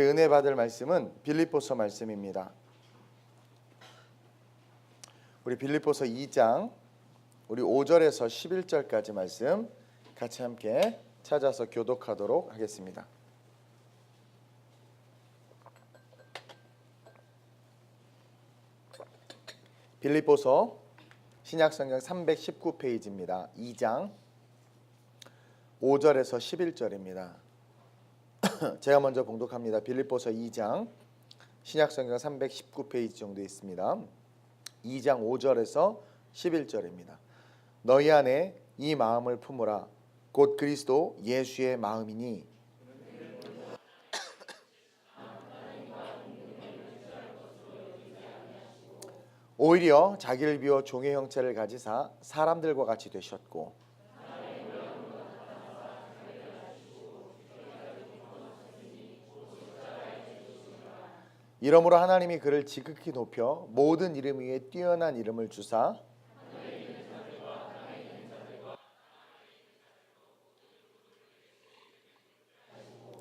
우리 은혜 받을 말씀은 빌립보서 말씀입니다. 우리 빌립보서 2장 우리 5절에서 11절까지 말씀 같이 함께 찾아서 교독하도록 하겠습니다. 빌립보서 신약성경 319페이지입니다. 2장 5절에서 11절입니다. 제가 먼저 봉독합니다. 빌립보서 2장 신약성경 319페이지 정도 있습니다. 2장 5절에서 11절입니다. 너희 안에 이 마음을 품으라. 곧 그리스도 예수의 마음이니 오히려 자기를 비워 종의 형체를 가지사 사람들과 같이 되셨고 이러므로 하나님이 그를 지극히 높여 모든 이름 위에 뛰어난 이름을 주사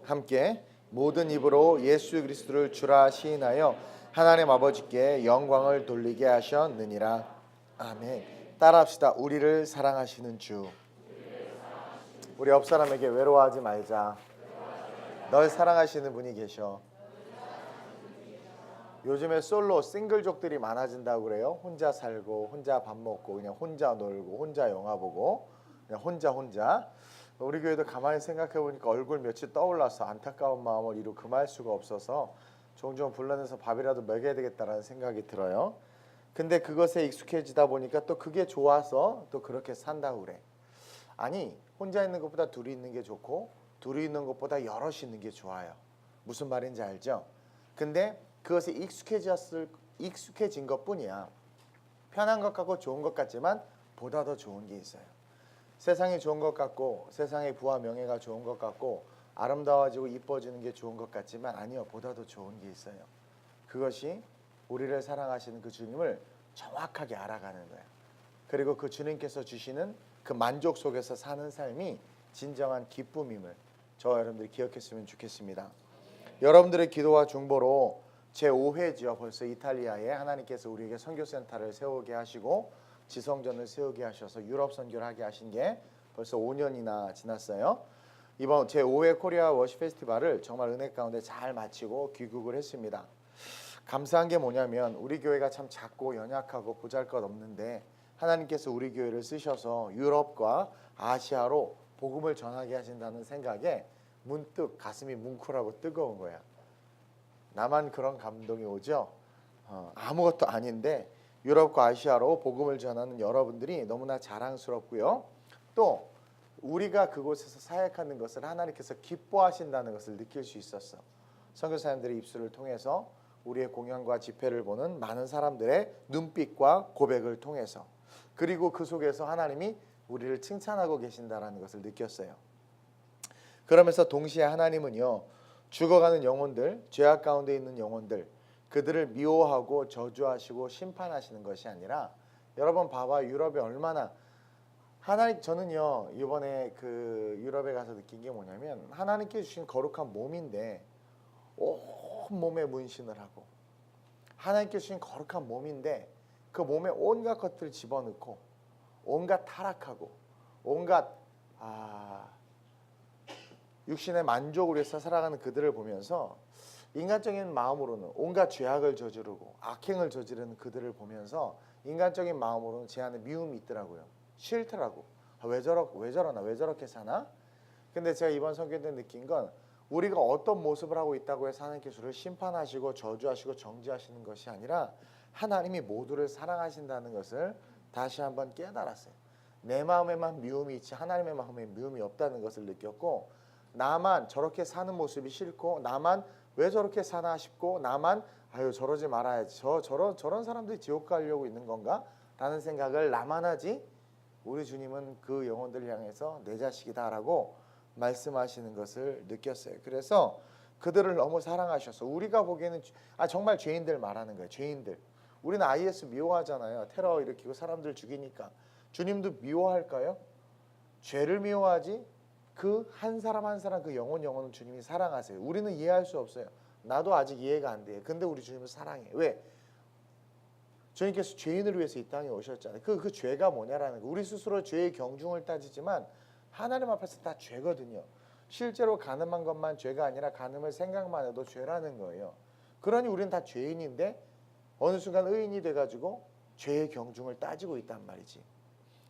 함께 모든 입으로 예수 그리스도를 주라 시인하여 하나님 아버지께 영광을 돌리게 하셨느니라. 아멘. 따라합시다. 우리를 사랑하시는 주. 우리 옆 사람에게 외로워하지 말자. 널 사랑하시는 분이 계셔. 요즘에 솔로 싱글족들이 많아진다고 그래요. 혼자 살고 혼자 밥 먹고 그냥 혼자 놀고 혼자 영화 보고 그냥 혼자 우리 교회도 가만히 생각해 보니까 얼굴 며칠 떠올라서 안타까운 마음을 이루 금할 수가 없어서 종종 불러내서 밥이라도 먹여야 되겠다라는 생각이 들어요. 근데 그것에 익숙해지다 보니까 또 그게 좋아서 또 그렇게 산다고 그래. 아니 혼자 있는 것보다 둘이 있는 게 좋고 둘이 있는 것보다 여럿이 있는 게 좋아요. 무슨 말인지 알죠? 근데 그것에 익숙해진 것뿐이야. 편한 것 같고 좋은 것 같지만 보다 더 좋은 게 있어요. 세상이 좋은 것 같고 세상의 부와 명예가 좋은 것 같고 아름다워지고 이뻐지는 게 좋은 것 같지만 아니요. 보다 더 좋은 게 있어요. 그것이 우리를 사랑하시는 그 주님을 정확하게 알아가는 거예요. 그리고 그 주님께서 주시는 그 만족 속에서 사는 삶이 진정한 기쁨임을 저와 여러분들이 기억했으면 좋겠습니다. 여러분들의 기도와 중보로 제5회지요. 벌써 이탈리아에 하나님께서 우리에게 선교센터를 세우게 하시고 지성전을 세우게 하셔서 유럽 선교를 하게 하신 게 벌써 5년이나 지났어요. 이번 제5회 코리아 워십 페스티벌을 정말 은혜 가운데 잘 마치고 귀국을 했습니다. 감사한 게 뭐냐면 우리 교회가 참 작고 연약하고 보잘것없는데 하나님께서 우리 교회를 쓰셔서 유럽과 아시아로 복음을 전하게 하신다는 생각에 문득 가슴이 뭉클하고 뜨거운 거야. 나만 그런 감동이 오죠? 아무것도 아닌데 유럽과 아시아로 복음을 전하는 여러분들이 너무나 자랑스럽고요. 또 우리가 그곳에서 사역하는 것을 하나님께서 기뻐하신다는 것을 느낄 수 있었어. 선교사님들의 입술을 통해서 우리의 공연과 집회를 보는 많은 사람들의 눈빛과 고백을 통해서 그리고 그 속에서 하나님이 우리를 칭찬하고 계신다는 것을 느꼈어요. 그러면서 동시에 하나님은요. 죽어가는 영혼들, 죄악 가운데 있는 영혼들 그들을 미워하고 저주하시고 심판하시는 것이 아니라 여러분 봐봐 유럽에 얼마나 저는요 이번에 그 유럽에 가서 느낀 게 뭐냐면 하나님께 주신 거룩한 몸인데 온 몸에 문신을 하고 하나님께 주신 거룩한 몸인데 그 몸에 온갖 것들을 집어넣고 온갖 타락하고 온갖 육신의 만족을 위해서 살아가는 그들을 보면서 인간적인 마음으로는 온갖 죄악을 저지르고 악행을 저지르는 그들을 보면서 인간적인 마음으로는 제 안에 미움이 있더라고요. 싫더라고. 왜 저러나 왜 저렇게 사나? 근데 제가 이번 선교 때 느낀 건 우리가 어떤 모습을 하고 있다고 해서 하나님께서 우리를 심판하시고 저주하시고 정죄하시는 것이 아니라 하나님이 모두를 사랑하신다는 것을 다시 한번 깨달았어요. 내 마음에만 미움이 있지 하나님의 마음에 미움이 없다는 것을 느꼈고 나만 저렇게 사는 모습이 싫고 나만 왜 저렇게 사나 싶고 나만 저러지 말아야지 저런 사람들이 지옥 가려고 있는 건가? 라는 생각을 나만 하지 우리 주님은 그 영혼들을 향해서 내 자식이다 라고 말씀하시는 것을 느꼈어요. 그래서 그들을 너무 사랑하셔서 우리가 보기에는 정말 죄인들 말하는 거예요. 죄인들. 우리는 IS 미워하잖아요. 테러 일으키고 사람들 죽이니까. 주님도 미워할까요? 죄를 미워하지 그 한 사람 한 사람 그 영혼을 주님이 사랑하세요. 우리는 이해할 수 없어요. 나도 아직 이해가 안 돼. 근데 우리 주님을 사랑해. 왜? 주님께서 죄인을 위해서 이 땅에 오셨잖아요. 그 죄가 뭐냐라는 거. 우리 스스로 죄의 경중을 따지지만 하나님 앞에서 다 죄거든요. 실제로 가늠한 것만 죄가 아니라 가늠을 생각만 해도 죄라는 거예요. 그러니 우리는 다 죄인인데 어느 순간 의인이 돼가지고 죄의 경중을 따지고 있단 말이지.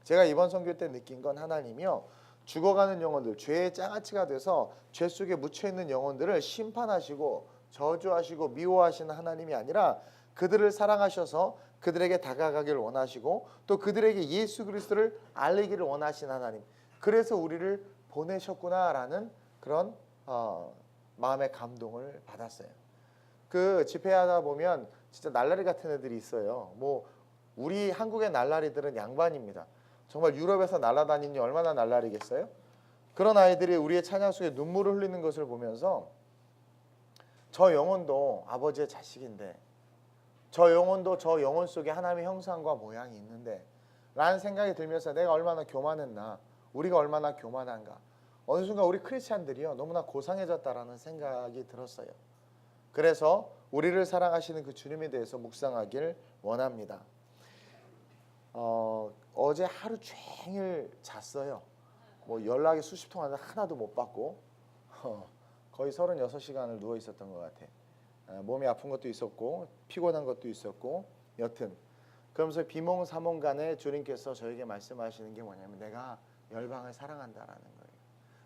제가 이번 선교 때 느낀 건 하나님이요, 죽어가는 영혼들, 죄의 장아찌가 돼서 죄 속에 묻혀있는 영혼들을 심판하시고 저주하시고 미워하시는 하나님이 아니라 그들을 사랑하셔서 그들에게 다가가기를 원하시고 또 그들에게 예수 그리스도를 알리기를 원하시는 하나님, 그래서 우리를 보내셨구나라는 그런 마음의 감동을 받았어요. 그 집회하다 보면 진짜 날라리 같은 애들이 있어요. 뭐 우리 한국의 날라리들은 양반입니다. 정말 유럽에서 날아다니니 얼마나 날라리겠어요? 그런 아이들이 우리의 찬양 속에 눈물을 흘리는 것을 보면서 저 영혼도 아버지의 자식인데, 저 영혼도 저 영혼 속에 하나님의 형상과 모양이 있는데 라는 생각이 들면서 내가 얼마나 교만했나, 우리가 얼마나 교만한가. 어느 순간 우리 크리스찬들이요 너무나 고상해졌다라는 생각이 들었어요. 그래서 우리를 사랑하시는 그 주님에 대해서 묵상하길 원합니다. 어제 하루 종일 잤어요. 뭐 연락이 수십 통 왔는데 하나도 못 받고 거의 36시간을 누워 있었던 것 같아. 몸이 아픈 것도 있었고 피곤한 것도 있었고 여튼 그러면서 비몽사몽간에 주님께서 저에게 말씀하시는 게 뭐냐면 내가 열방을 사랑한다라는 거예요.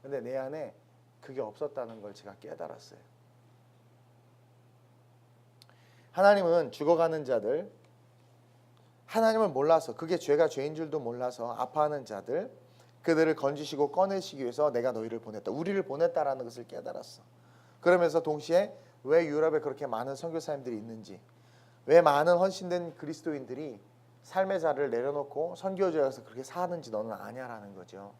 근데 내 안에 그게 없었다는 걸 제가 깨달았어요. 하나님은 죽어가는 자들, 하나님을 몰라서, 그게 죄가 죄인 줄도 몰라서 아파하는 자들, 그들을 건지시고 꺼내시기 위해서 내가 너희를 보냈다, 우리를 보냈다라는 것을 깨달았어. 그러면서 동시에 왜 유럽에 그렇게 많은 선교사님들이 있는지, 왜 많은 헌신된 그리스도인들이 삶의 자리를 내려놓고 선교지에서 그렇게 사는지 너는 아냐라는 거죠.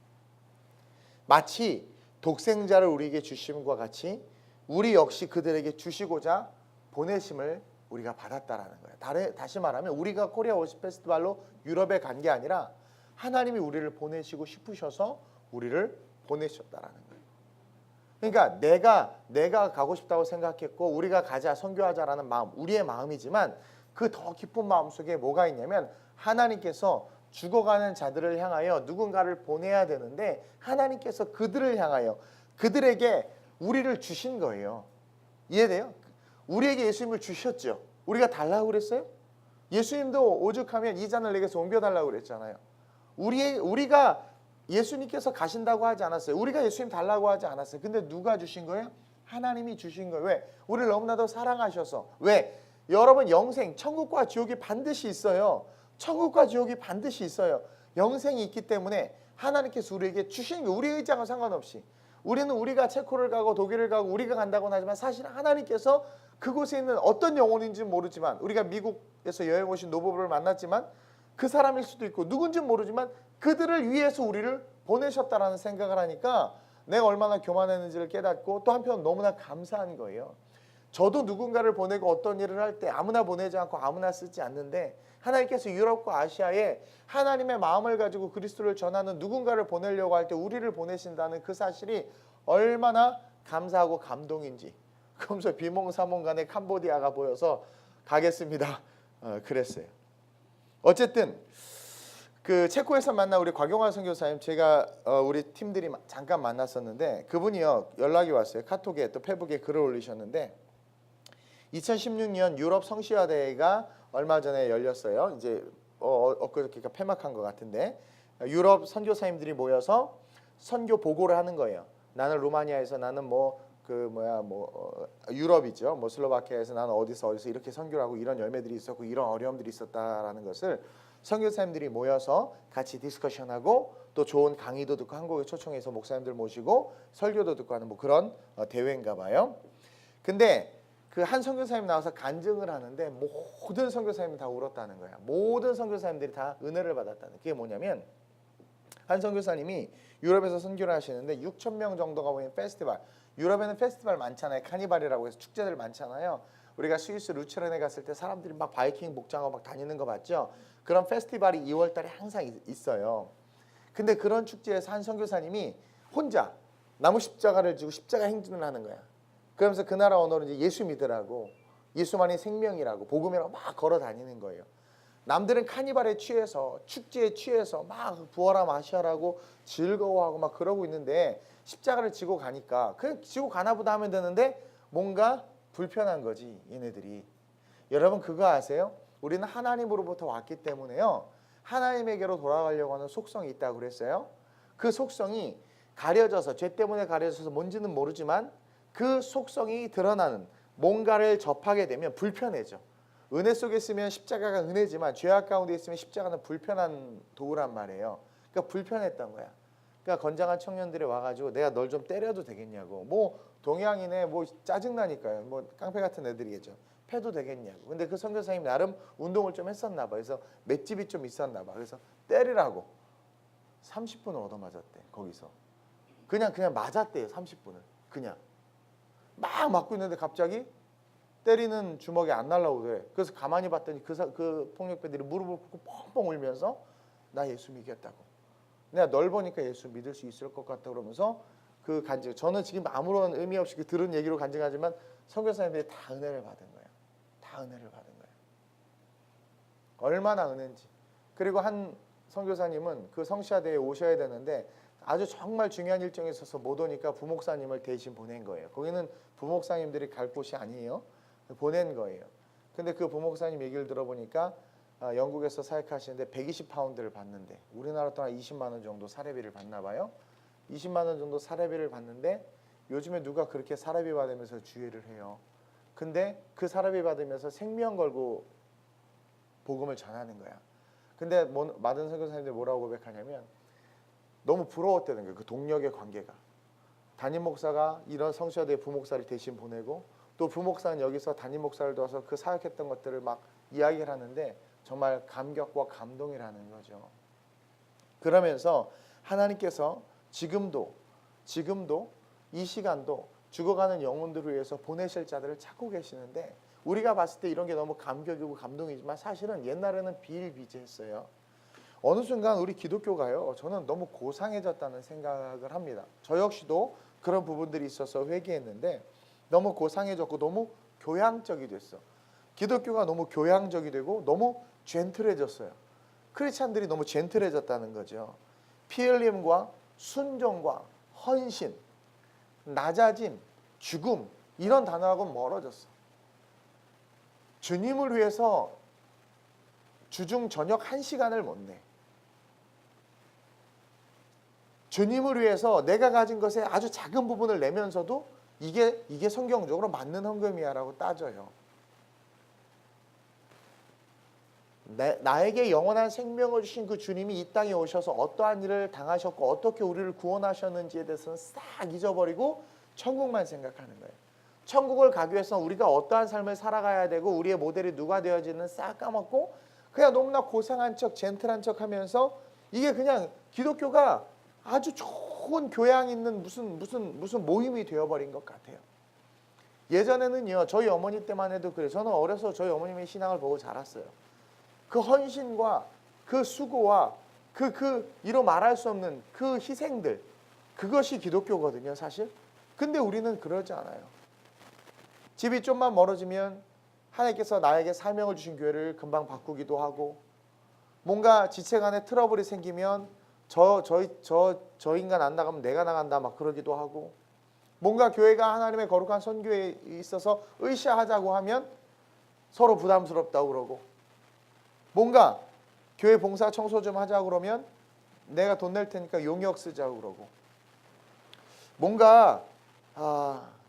마치 독생자를 우리에게 주심과 같이 우리 역시 그들에게 주시고자 보내심을 우리가 받았다라는 거예요. 다시 말하면 우리가 코리아 워십 페스티벌로 유럽에 간 게 아니라 하나님이 우리를 보내시고 싶으셔서 우리를 보내셨다라는 거예요. 그러니까 내가 가고 싶다고 생각했고 우리가 가자 선교하자라는 마음, 우리의 마음이지만 그 더 깊은 마음 속에 뭐가 있냐면 하나님께서 죽어가는 자들을 향하여 누군가를 보내야 되는데 하나님께서 그들을 향하여 그들에게 우리를 주신 거예요. 이해돼요? 우리에게 예수님을 주셨죠. 우리가 달라고 그랬어요? 예수님도 오죽하면 이 잔을 내게서 옮겨달라고 그랬잖아요. 우리가 예수님께서 가신다고 하지 않았어요. 우리가 예수님 달라고 하지 않았어요. 근데 누가 주신 거예요? 하나님이 주신 거예요. 왜? 우리를 너무나도 사랑하셔서. 왜? 여러분, 영생, 천국과 지옥이 반드시 있어요. 천국과 지옥이 반드시 있어요. 영생이 있기 때문에 하나님께서 우리에게 주신 거예요. 우리의 의지와는 상관없이. 우리가 체코를 가고 독일을 가고 우리가 간다고는 하지만 사실 하나님께서 그곳에 있는 어떤 영혼인지는 모르지만, 우리가 미국에서 여행 오신 노부부를 만났지만 그 사람일 수도 있고 누군지는 모르지만 그들을 위해서 우리를 보내셨다라는 생각을 하니까 내가 얼마나 교만했는지를 깨닫고 또 한편 너무나 감사한 거예요. 저도 누군가를 보내고 어떤 일을 할 때 아무나 보내지 않고 아무나 쓰지 않는데 하나님께서 유럽과 아시아에 하나님의 마음을 가지고 그리스도를 전하는 누군가를 보내려고 할 때 우리를 보내신다는 그 사실이 얼마나 감사하고 감동인지. 그러면서 비몽사몽간에 캄보디아가 보여서 가겠습니다. 그랬어요. 어쨌든 그 체코에서 만난 우리 곽용환 선교사님, 제가 우리 팀들이 잠깐 만났었는데 그분이요 연락이 왔어요. 카톡에 또 페북에 글을 올리셨는데 2016년 유럽 성시화 대회가 얼마 전에 열렸어요. 이제 엊그저께가 폐막한 것 같은데 유럽 선교사님들이 모여서 선교 보고를 하는 거예요. 나는 루마니아에서, 나는 유럽이죠. 뭐 슬로바키아에서, 나는 어디서 이렇게 선교를 하고 이런 열매들이 있었고 이런 어려움들이 있었다라는 것을 선교사님들이 모여서 같이 디스커션하고 또 좋은 강의도 듣고 한국에 초청해서 목사님들 모시고 설교도 듣고 하는 뭐 그런 대회인가 봐요. 근데 그 한 선교사님 나와서 간증을 하는데 모든 선교사님이 다 울었다는 거야. 모든 선교사님들이 다 은혜를 받았다는. 그게 뭐냐면 한 선교사님이 유럽에서 선교를 하시는데 6,000명 정도가 모인 페스티벌, 유럽에는 페스티벌 많잖아요. 카니발이라고 해서 축제들 많잖아요. 우리가 스위스 루체른에 갔을 때 사람들이 막 바이킹 복장하고 막 다니는 거 봤죠. 그런 페스티벌이 2월 달에 항상 있어요. 근데 그런 축제에서 한 선교사님이 혼자 나무 십자가를 지고 십자가 행진을 하는 거야. 그러면서 그 나라 언어로 이제 예수 믿으라고, 예수만이 생명이라고, 복음이라고 막 걸어 다니는 거예요. 남들은 카니발에 취해서, 축제에 취해서 막 부어라 마셔라고 즐거워하고 막 그러고 있는데, 십자가를 지고 가니까 그냥 지고 가나 보다 하면 되는데 뭔가 불편한 거지 얘네들이. 여러분 그거 아세요? 우리는 하나님으로부터 왔기 때문에요, 하나님에게로 돌아가려고 하는 속성이 있다고 그랬어요. 그 속성이 가려져서, 죄 때문에 가려져서 뭔지는 모르지만 그 속성이 드러나는 뭔가를 접하게 되면 불편해져. 은혜 속에 있으면 십자가가 은혜지만 죄악 가운데 있으면 십자가는 불편한 도구란 말이에요. 그러니까 불편했던 거야. 그러니까 건장한 청년들이 와가지고 내가 널 좀 때려도 되겠냐고. 뭐 동양인에 뭐 짜증나니까요. 뭐 깡패 같은 애들이겠죠. 패도 되겠냐고. 근데 그 선교사님 나름 운동을 좀 했었나 봐. 그래서 맷집이 좀 있었나 봐. 그래서 때리라고 30분을 얻어맞았대. 거기서 그냥 맞았대요. 30분을 그냥 막 맞고 있는데 갑자기 때리는 주먹이 안 날라오더래. 그래서 가만히 봤더니 그 폭력배들이 무릎을 꿇고 뻥뻥 울면서 나 예수 믿겠다고. 내가 널 보니까 예수 믿을 수 있을 것 같다 그러면서 그 간증. 저는 지금 아무런 의미 없이 들은 얘기로 간증하지만 선교사님들이 다 은혜를 받은 거예요. 다 은혜를 받은 거예요. 얼마나 은혜인지. 그리고 한 선교사님은 그 성시아대에 오셔야 되는데 아주 정말 중요한 일정이 있어서 못 오니까 부목사님을 대신 보낸 거예요. 거기는 부목사님들이 갈 곳이 아니에요. 보낸 거예요. 근데 그 부목사님 얘기를 들어보니까 영국에서 사역하시는데 120파운드를 받는데 우리나라 돈 한 20만 원 정도 사례비를 받나 봐요. 20만 원 정도 사례비를 받는데 요즘에 누가 그렇게 사례비 받으면서 주의를 해요. 근데 그 사례비 받으면서 생명 걸고 복음을 전하는 거야. 근데 많은 선교사님들이 뭐라고 고백하냐면 너무 부러웠다는 거예요. 그 동력의 관계가. 담임 목사가 이런 성시아대 부목사를 대신 보내고 또 부목사는 여기서 담임 목사를 도와서 그 사역했던 것들을 막 이야기를 하는데 정말 감격과 감동이라는 거죠. 그러면서 하나님께서 지금도 이 시간도 죽어가는 영혼들을 위해서 보내실 자들을 찾고 계시는데 우리가 봤을 때 이런 게 너무 감격이고 감동이지만 사실은 옛날에는 비일비재했어요. 어느 순간 우리 기독교가요, 저는 너무 고상해졌다는 생각을 합니다. 저 역시도 그런 부분들이 있어서 회개했는데 너무 고상해졌고 너무 교양적이 됐어. 기독교가 너무 교양적이 되고 너무 젠틀해졌어요. 크리스찬들이 너무 젠틀해졌다는 거죠. 피 흘림과 순종과 헌신, 낮아짐, 죽음 이런 단어하고는 멀어졌어. 주님을 위해서 주중 저녁 1시간을 못 내. 주님을 위해서 내가 가진 것의 아주 작은 부분을 내면서도 이게 성경적으로 맞는 헌금이야라고 따져요. 나에게 영원한 생명을 주신 그 주님이 이 땅에 오셔서 어떠한 일을 당하셨고 어떻게 우리를 구원하셨는지에 대해서는 싹 잊어버리고 천국만 생각하는 거예요. 천국을 가기 위해서는 우리가 어떠한 삶을 살아가야 되고 우리의 모델이 누가 되어지는 싹 까먹고 그냥 너무나 고상한 척 젠틀한 척 하면서 이게 그냥 기독교가 아주 좋은 교양 있는 무슨 모임이 되어버린 것 같아요. 예전에는요, 저희 어머니 때만 해도 그래요. 저는 어려서 저희 어머님의 신앙을 보고 자랐어요. 그 헌신과 그 수고와 이로 말할 수 없는 그 희생들, 그것이 기독교거든요, 사실. 근데 우리는 그러지 않아요. 집이 좀만 멀어지면 하나님께서 나에게 사명을 주신 교회를 금방 바꾸기도 하고, 뭔가 지체 간에 트러블이 생기면 저 인간 안 나가면 내가 나간다 막 그러기도 하고, 뭔가 교회가 하나님의 거룩한 선교에 있어서 으쌰하자고 하면 서로 부담스럽다고 그러고, 뭔가 교회 봉사 청소 좀 하자고 그러면 내가 돈 낼 테니까 용역 쓰자고 그러고, 뭔가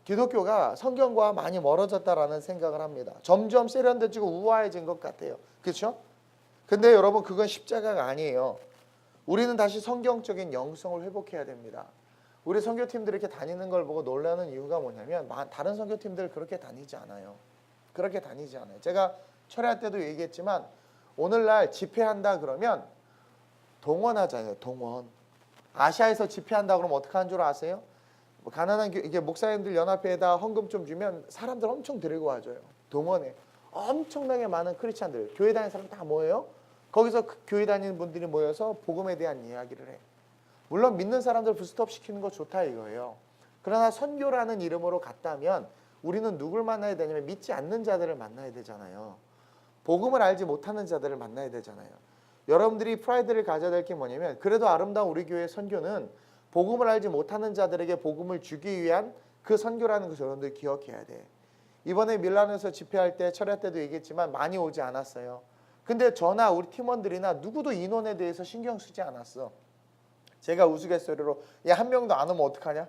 기독교가 성경과 많이 멀어졌다라는 생각을 합니다. 점점 세련돼지고 우아해진 것 같아요. 그렇죠? 근데 여러분 그건 십자가가 아니에요. 우리는 다시 성경적인 영성을 회복해야 됩니다. 우리 선교팀들이 이렇게 다니는 걸 보고 놀라는 이유가 뭐냐면 다른 선교팀들 그렇게 다니지 않아요. 그렇게 다니지 않아요. 제가 철회할 때도 얘기했지만 오늘날 집회한다 그러면 동원하잖아요. 동원. 아시아에서 집회한다 그러면 어떻게 하는 줄 아세요? 가난한 이게 목사님들 연합회에다 헌금 좀 주면 사람들 엄청 데리고 와줘요. 동원해. 엄청나게 많은 크리스찬들, 교회 다니는 사람 다 모여요. 거기서 교회 다니는 분들이 모여서 복음에 대한 이야기를 해. 물론 믿는 사람들 부스트업 시키는 거 좋다 이거예요. 그러나 선교라는 이름으로 갔다면 우리는 누굴 만나야 되냐면 믿지 않는 자들을 만나야 되잖아요. 복음을 알지 못하는 자들을 만나야 되잖아요. 여러분들이 프라이드를 가져야 될 게 뭐냐면 그래도 아름다운 우리 교회의 선교는 복음을 알지 못하는 자들에게 복음을 주기 위한 그 선교라는 것을 여러분들 기억해야 돼. 이번에 밀라노에서 집회할 때 철야 때도 얘기했지만 많이 오지 않았어요. 근데 저나 우리 팀원들이나 누구도 인원에 대해서 신경 쓰지 않았어. 제가 우스갯소리로 야, 한 명도 안 오면 어떡하냐?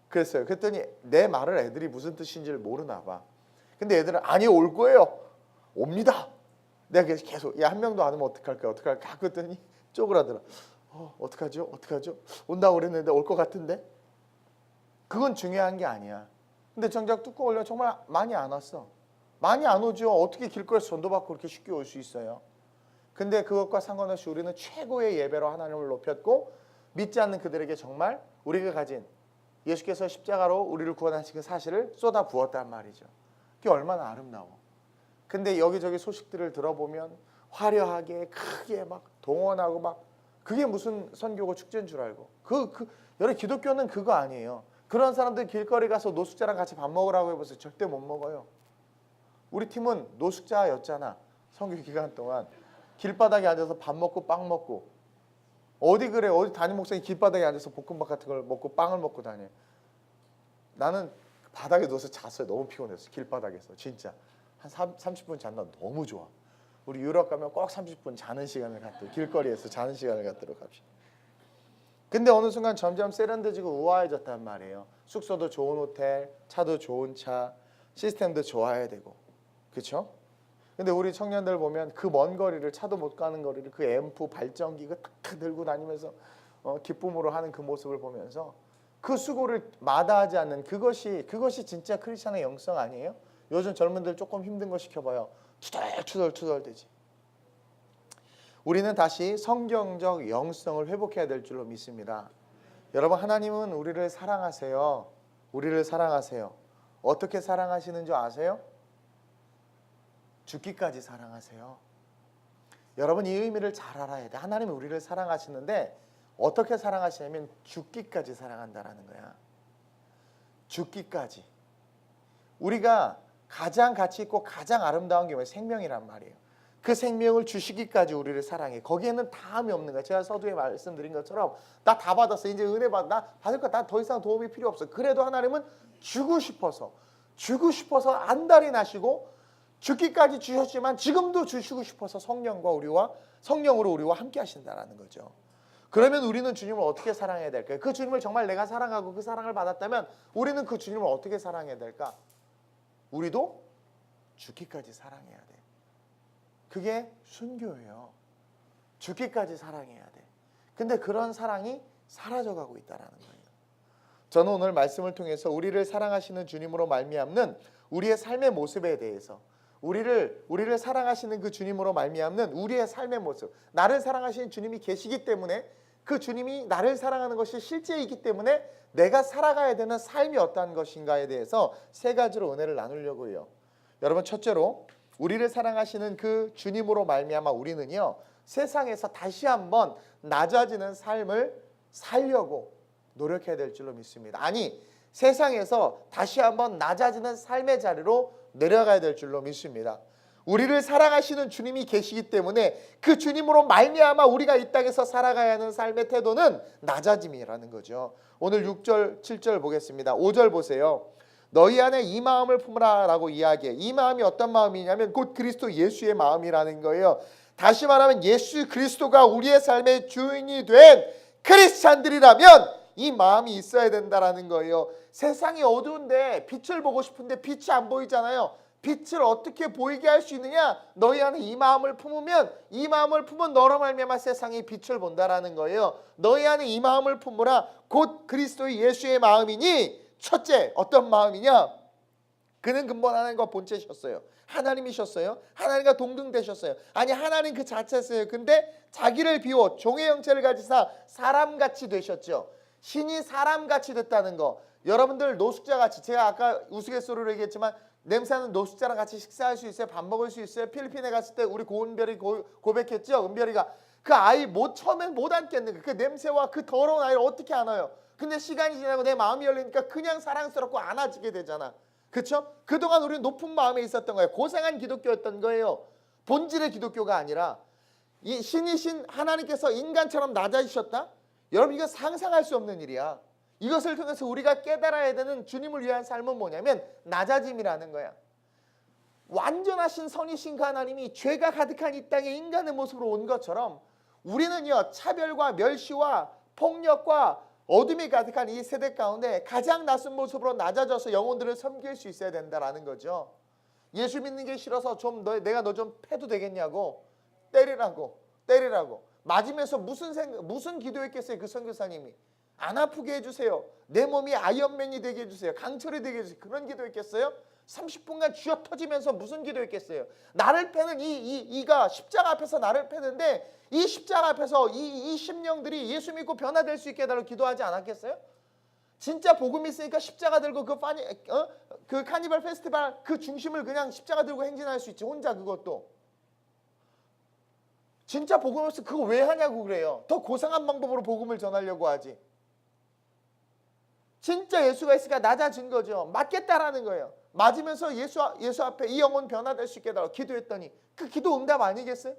그랬어요. 그랬더니 내 말을 애들이 무슨 뜻인지를 모르나 봐. 근데 애들은 아니 올 거예요. 옵니다. 내가 계속 야, 한 명도 안 오면 어떡할까? 어떡할까? 그랬더니 쪼그라들어. 어떡하죠? 어떡하죠? 온다고 그랬는데 올 것 같은데? 그건 중요한 게 아니야. 근데 정작 뚜껑 올려 정말 많이 안 왔어. 많이 안 오죠. 어떻게 길거리에서 전도받고 그렇게 쉽게 올 수 있어요? 근데 그것과 상관없이 우리는 최고의 예배로 하나님을 높였고 믿지 않는 그들에게 정말 우리가 가진 예수께서 십자가로 우리를 구원하신 그 사실을 쏟아 부었단 말이죠. 그게 얼마나 아름다워. 근데 여기저기 소식들을 들어보면 화려하게 크게 막 동원하고 막 그게 무슨 선교고 축제인 줄 알고 여러 기독교는 그거 아니에요. 그런 사람들 길거리 가서 노숙자랑 같이 밥 먹으라고 해보세요. 절대 못 먹어요. 우리 팀은 노숙자였잖아. 선교 기간 동안 길바닥에 앉아서 밥 먹고 빵 먹고 어디 그래 어디 담임 목사님 길바닥에 앉아서 볶음밥 같은 걸 먹고 빵을 먹고 다녀. 나는 바닥에 누워서 잤어요. 너무 피곤했어. 길바닥에서 진짜 한 30분 잤나 너무 좋아. 우리 유럽 가면 꼭 30분 자는 시간을 갖도록 길거리에서 자는 시간을 갖도록 합시다. 근데 어느 순간 점점 세련돼지고 우아해졌단 말이에요. 숙소도 좋은 호텔, 차도 좋은 차, 시스템도 좋아야 되고, 그렇죠? 근데 우리 청년들 보면 그 먼 거리를 차도 못 가는 거리를 그 앰프 발전기 그 탁 들고 다니면서 기쁨으로 하는 그 모습을 보면서 그 수고를 마다하지 않는 그것이 진짜 크리스천의 영성 아니에요? 요즘 젊은들 조금 힘든 거 시켜봐요. 투덜투덜 되지. 우리는 다시 성경적 영성을 회복해야 될 줄로 믿습니다. 여러분 하나님은 우리를 사랑하세요. 우리를 사랑하세요. 어떻게 사랑하시는 줄 아세요? 죽기까지 사랑하세요. 여러분 이 의미를 잘 알아야 돼. 하나님은 우리를 사랑하시는데 어떻게 사랑하시냐면 죽기까지 사랑한다라는 거야. 죽기까지. 우리가 가장 가치 있고 가장 아름다운 게 뭐예요? 생명이란 말이에요. 그 생명을 주시기까지 우리를 사랑해. 거기에는 다음이 없는 거야. 제가 서두에 말씀드린 것처럼 나 다 받았어. 이제 은혜 나 받을 거 나 더 이상 도움이 필요 없어. 그래도 하나님은 주고 싶어서 안달이 나시고 죽기까지 주셨지만 지금도 주시고 싶어서 성령으로 우리와 함께 하신다라는 거죠. 그러면 우리는 주님을 어떻게 사랑해야 될까요? 그 주님을 정말 내가 사랑하고 그 사랑을 받았다면 우리는 그 주님을 어떻게 사랑해야 될까? 우리도 죽기까지 사랑해야 돼. 그게 순교예요. 죽기까지 사랑해야 돼. 근데 그런 사랑이 사라져가고 있다라는 거예요. 저는 오늘 말씀을 통해서 우리를 사랑하시는 주님으로 말미암는 우리의 삶의 모습에 대해서 우리를 사랑하시는 그 주님으로 말미암는 우리의 삶의 모습, 나를 사랑하시는 주님이 계시기 때문에 그 주님이 나를 사랑하는 것이 실제이기 때문에 내가 살아가야 되는 삶이 어떠한 것인가에 대해서 세 가지로 은혜를 나누려고 해요. 여러분 첫째로 우리를 사랑하시는 그 주님으로 말미암아 우리는요 세상에서 다시 한번 낮아지는 삶을 살려고 노력해야 될 줄로 믿습니다. 아니 세상에서 다시 한번 낮아지는 삶의 자리로 내려가야 될 줄로 믿습니다. 우리를 사랑하시는 주님이 계시기 때문에 그 주님으로 말미암아 우리가 이 땅에서 살아가야 하는 삶의 태도는 낮아짐이라는 거죠. 오늘 6절 7절 보겠습니다. 5절 보세요. 너희 안에 이 마음을 품으라 라고 이야기해. 이 마음이 어떤 마음이냐면 곧 그리스도 예수의 마음이라는 거예요. 다시 말하면 예수 그리스도가 우리의 삶의 주인이 된 크리스찬들이라면 이 마음이 있어야 된다라는 거예요. 세상이 어두운데 빛을 보고 싶은데 빛이 안 보이잖아요. 빛을 어떻게 보이게 할 수 있느냐? 너희 안에 이 마음을 품으면 너로 말미암아 세상이 빛을 본다라는 거예요. 너희 안에 이 마음을 품으라 곧 그리스도의 예수의 마음이니 첫째 어떤 마음이냐? 그는 근본 하나님과 본체셨어요. 하나님이셨어요. 하나님과 동등되셨어요. 아니 하나님 그 자체였어요. 근데 자기를 비워 종의 형체를 가지사 사람같이 되셨죠. 신이 사람같이 됐다는 거. 여러분들 노숙자같이 제가 아까 우스갯소리로 얘기했지만 냄새나는 노숙자랑 같이 식사할 수 있어요? 밥 먹을 수 있어요? 필리핀에 갔을 때 우리 고은별이 고백했죠. 은별이가 그 아이 처음엔 못 안겠는 거예요. 그 냄새와 그 더러운 아이를 어떻게 안아요? 근데 시간이 지나고 내 마음이 열리니까 그냥 사랑스럽고 안아지게 되잖아. 그렇죠? 그동안 우리는 높은 마음에 있었던 거예요. 고생한 기독교였던 거예요. 본질의 기독교가 아니라 이 신이신 하나님께서 인간처럼 낮아지셨다? 여러분 이거 상상할 수 없는 일이야. 이것을 통해서 우리가 깨달아야 되는 주님을 위한 삶은 뭐냐면 낮아짐이라는 거야. 완전하신 선이신 그 하나님이 죄가 가득한 이 땅에 인간의 모습으로 온 것처럼 우리는요 차별과 멸시와 폭력과 어둠이 가득한 이 세대 가운데 가장 낯선 모습으로 낮아져서 영혼들을 섬길 수 있어야 된다라는 거죠. 예수 믿는 게 싫어서 내가 너 좀 패도 되겠냐고 때리라고 맞으면서 무슨 기도했겠어요. 그 선교사님이 안 아프게 해주세요. 내 몸이 아이언맨이 되게 해주세요. 강철이 되게 해주세요. 그런 기도했겠어요? 30분간 쥐어 터지면서 무슨 기도했겠어요? 나를 패는 이가 십자가 앞에서 나를 패는데 이 십자가 앞에서 이 심령들이 예수 믿고 변화될 수 있게 해달라고 기도하지 않았겠어요? 진짜 복음 있으니까 십자가 들고 그 카니발 페스티벌 그 중심을 그냥 십자가 들고 행진할 수 있지. 혼자 그것도. 진짜 복음 없으면 그거 왜 하냐고 그래요. 더 고상한 방법으로 복음을 전하려고 하지. 진짜 예수가 있으니까 낮아진 거죠. 맞겠다라는 거예요. 맞으면서 예수 앞에 이 영혼 변화될 수 있게 해달라고 기도했더니 그 기도 응답 아니겠어요?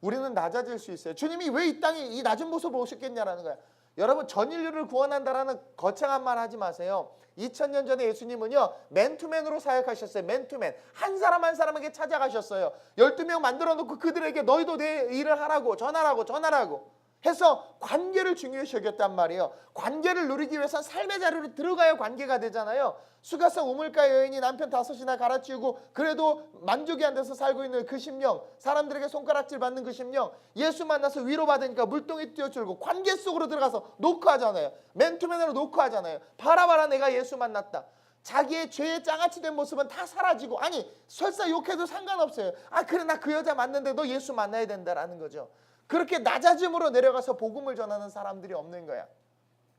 우리는 낮아질 수 있어요. 주님이 왜 이 땅에 이 낮은 모습을 오셨겠냐라는 거야. 여러분 전 인류를 구원한다라는 거창한 말 하지 마세요. 2000년 전에 예수님은요 맨투맨으로 사역하셨어요. 맨투맨 한 사람 한 사람에게 찾아가셨어요. 12명 만들어 놓고 그들에게 너희도 내 일을 하라고 전하라고 해서 관계를 중요시 여겼단 말이에요. 관계를 누리기 위해서 삶의 자리로 들어가야 관계가 되잖아요. 수가성 우물가 여인이 남편 5이나 갈아치우고 그래도 만족이 안 돼서 살고 있는 그 심령, 사람들에게 손가락질 받는 그 심령, 예수 만나서 위로받으니까 물동이 뛰어줄고 관계 속으로 들어가서 노크하잖아요. 맨투맨으로 노크하잖아요. 봐라 내가 예수 만났다. 자기의 죄의 장아찌 된 모습은 다 사라지고 아니 설사 욕해도 상관없어요. 아 그래 나 그 여자 맞는데 너 예수 만나야 된다라는 거죠. 그렇게 낮아짐으로 내려가서 복음을 전하는 사람들이 없는 거야.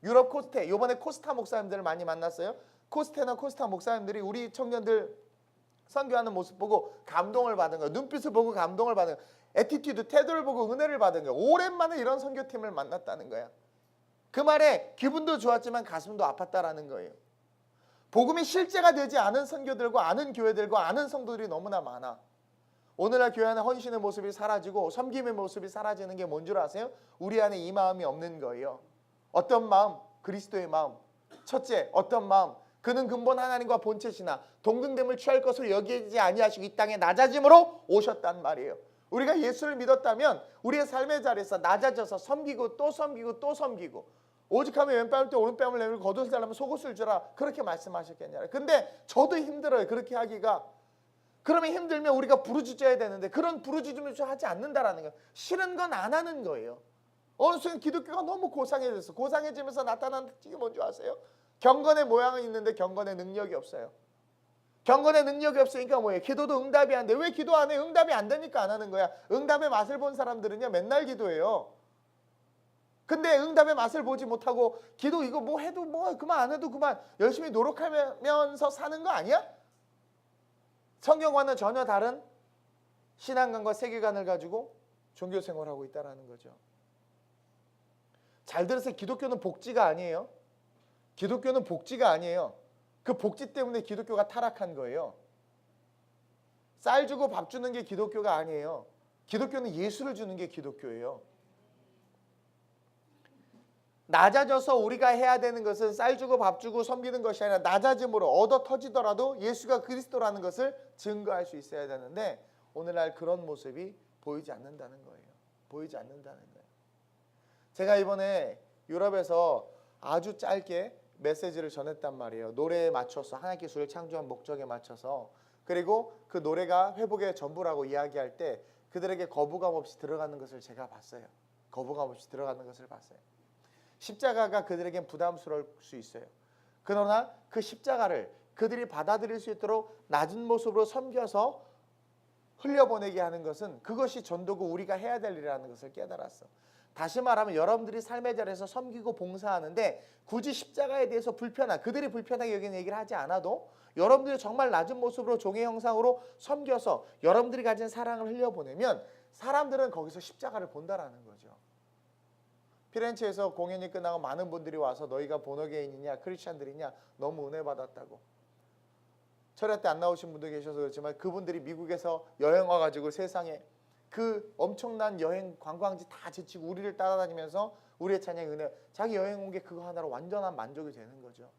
유럽 코스테, 이번에 코스타 목사님들을 많이 만났어요. 코스테나 코스타 목사님들이 우리 청년들 선교하는 모습 보고 감동을 받은 거예요. 눈빛을 보고 감동을 받은 거예요. 애티튜드, 태도를 보고 은혜를 받은 거예요. 오랜만에 이런 선교팀을 만났다는 거야. 그 말에 기분도 좋았지만 가슴도 아팠다라는 거예요. 복음이 실제가 되지 않은 선교들과 아는 교회들과 아는 성도들이 너무나 많아. 오늘날 교회 안에 헌신의 모습이 사라지고 섬김의 모습이 사라지는 게 뭔 줄 아세요? 우리 안에 이 마음이 없는 거예요. 어떤 마음? 그리스도의 마음. 첫째, 어떤 마음? 그는 근본 하나님과 본체시나 동등됨을 취할 것을 여기지 아니하시고 이 땅에 낮아짐으로 오셨단 말이에요. 우리가 예수를 믿었다면 우리의 삶의 자리에서 낮아져서 섬기고 또 섬기고 또 섬기고 오죽하면 왼뺨을 때 오른뺨을 내밀고 겉옷을 달라면 속옷을 주라 그렇게 말씀하셨겠냐. 근데 저도 힘들어요. 그렇게 하기가. 그러면 힘들면 우리가 부르짖어야 되는데 그런 부르짖음을 하지 않는다라는 거예요. 싫은 건 안 하는 거예요. 어느 순간 기독교가 너무 고상해졌어. 고상해지면서 나타나는 특징이 뭔지 아세요? 경건의 모양은 있는데 경건의 능력이 없어요. 경건의 능력이 없으니까 뭐예요? 기도도 응답이 안 돼. 왜 기도 안 해? 응답이 안 되니까 안 하는 거야. 응답의 맛을 본 사람들은요 맨날 기도해요. 근데 응답의 맛을 보지 못하고 기도 이거 뭐 해도 뭐 그만 안 해도 그만 열심히 노력하면서 사는 거 아니야? 성경과는 전혀 다른 신앙관과 세계관을 가지고 종교 생활하고 있다는 거죠. 잘 들으세요. 기독교는 복지가 아니에요. 기독교는 복지가 아니에요. 그 복지 때문에 기독교가 타락한 거예요. 쌀 주고 밥 주는 게 기독교가 아니에요. 기독교는 예수를 주는 게 기독교예요. 낮아져서 우리가 해야 되는 것은 쌀 주고 밥 주고 섬기는 것이 아니라 낮아짐으로 얻어 터지더라도 예수가 그리스도라는 것을 증거할 수 있어야 되는데 오늘날 그런 모습이 보이지 않는다는 거예요. 보이지 않는다는 거예요. 제가 이번에 유럽에서 아주 짧게 메시지를 전했단 말이에요. 노래에 맞춰서 하나님 기술을 창조한 목적에 맞춰서 그리고 그 노래가 회복의 전부라고 이야기할 때 그들에게 거부감 없이 들어가는 것을 제가 봤어요. 거부감 없이 들어가는 것을 봤어요. 십자가가 그들에겐 부담스러울 수 있어요. 그러나 그 십자가를 그들이 받아들일 수 있도록 낮은 모습으로 섬겨서 흘려보내게 하는 것은 그것이 전도고 우리가 해야 될 일이라는 것을 깨달았어. 다시 말하면 여러분들이 삶의 자리에서 섬기고 봉사하는데 굳이 십자가에 대해서 그들이 불편하게 여기는 얘기를 하지 않아도 여러분들이 정말 낮은 모습으로 종의 형상으로 섬겨서 여러분들이 가진 사랑을 흘려보내면 사람들은 거기서 십자가를 본다라는 거죠. 피렌체에서 공연이 끝나고 많은 분들이 와서 너희가 보너게인이냐 크리스찬들이냐 너무 은혜 받았다고. 철야 때 안 나오신 분도 계셔서 그렇지만 그분들이 미국에서 여행 와가지고 세상에 그 엄청난 여행 관광지 다 제치고 우리를 따라다니면서 우리의 찬양의 은혜, 자기 여행 온 게 그거 하나로 완전한 만족이 되는 거죠.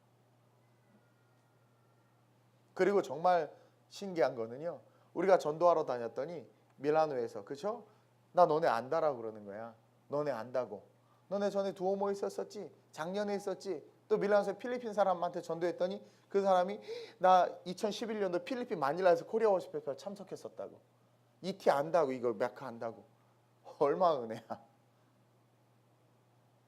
그리고 정말 신기한 거는요, 우리가 전도하러 다녔더니 밀라노에서, 그쵸? 나 너네 안다라고 그러는 거야. 너네 안다고. 너네 전에 두오모 있었었지? 작년에 있었지? 또 밀라노에서 필리핀 사람한테 전도했더니 그 사람이 나 2011년도 필리핀 마닐라에서 코리아 워십 페스티벌 참석했었다고. 이티 안다고, 이거 메카 안다고. 얼마나 은혜야.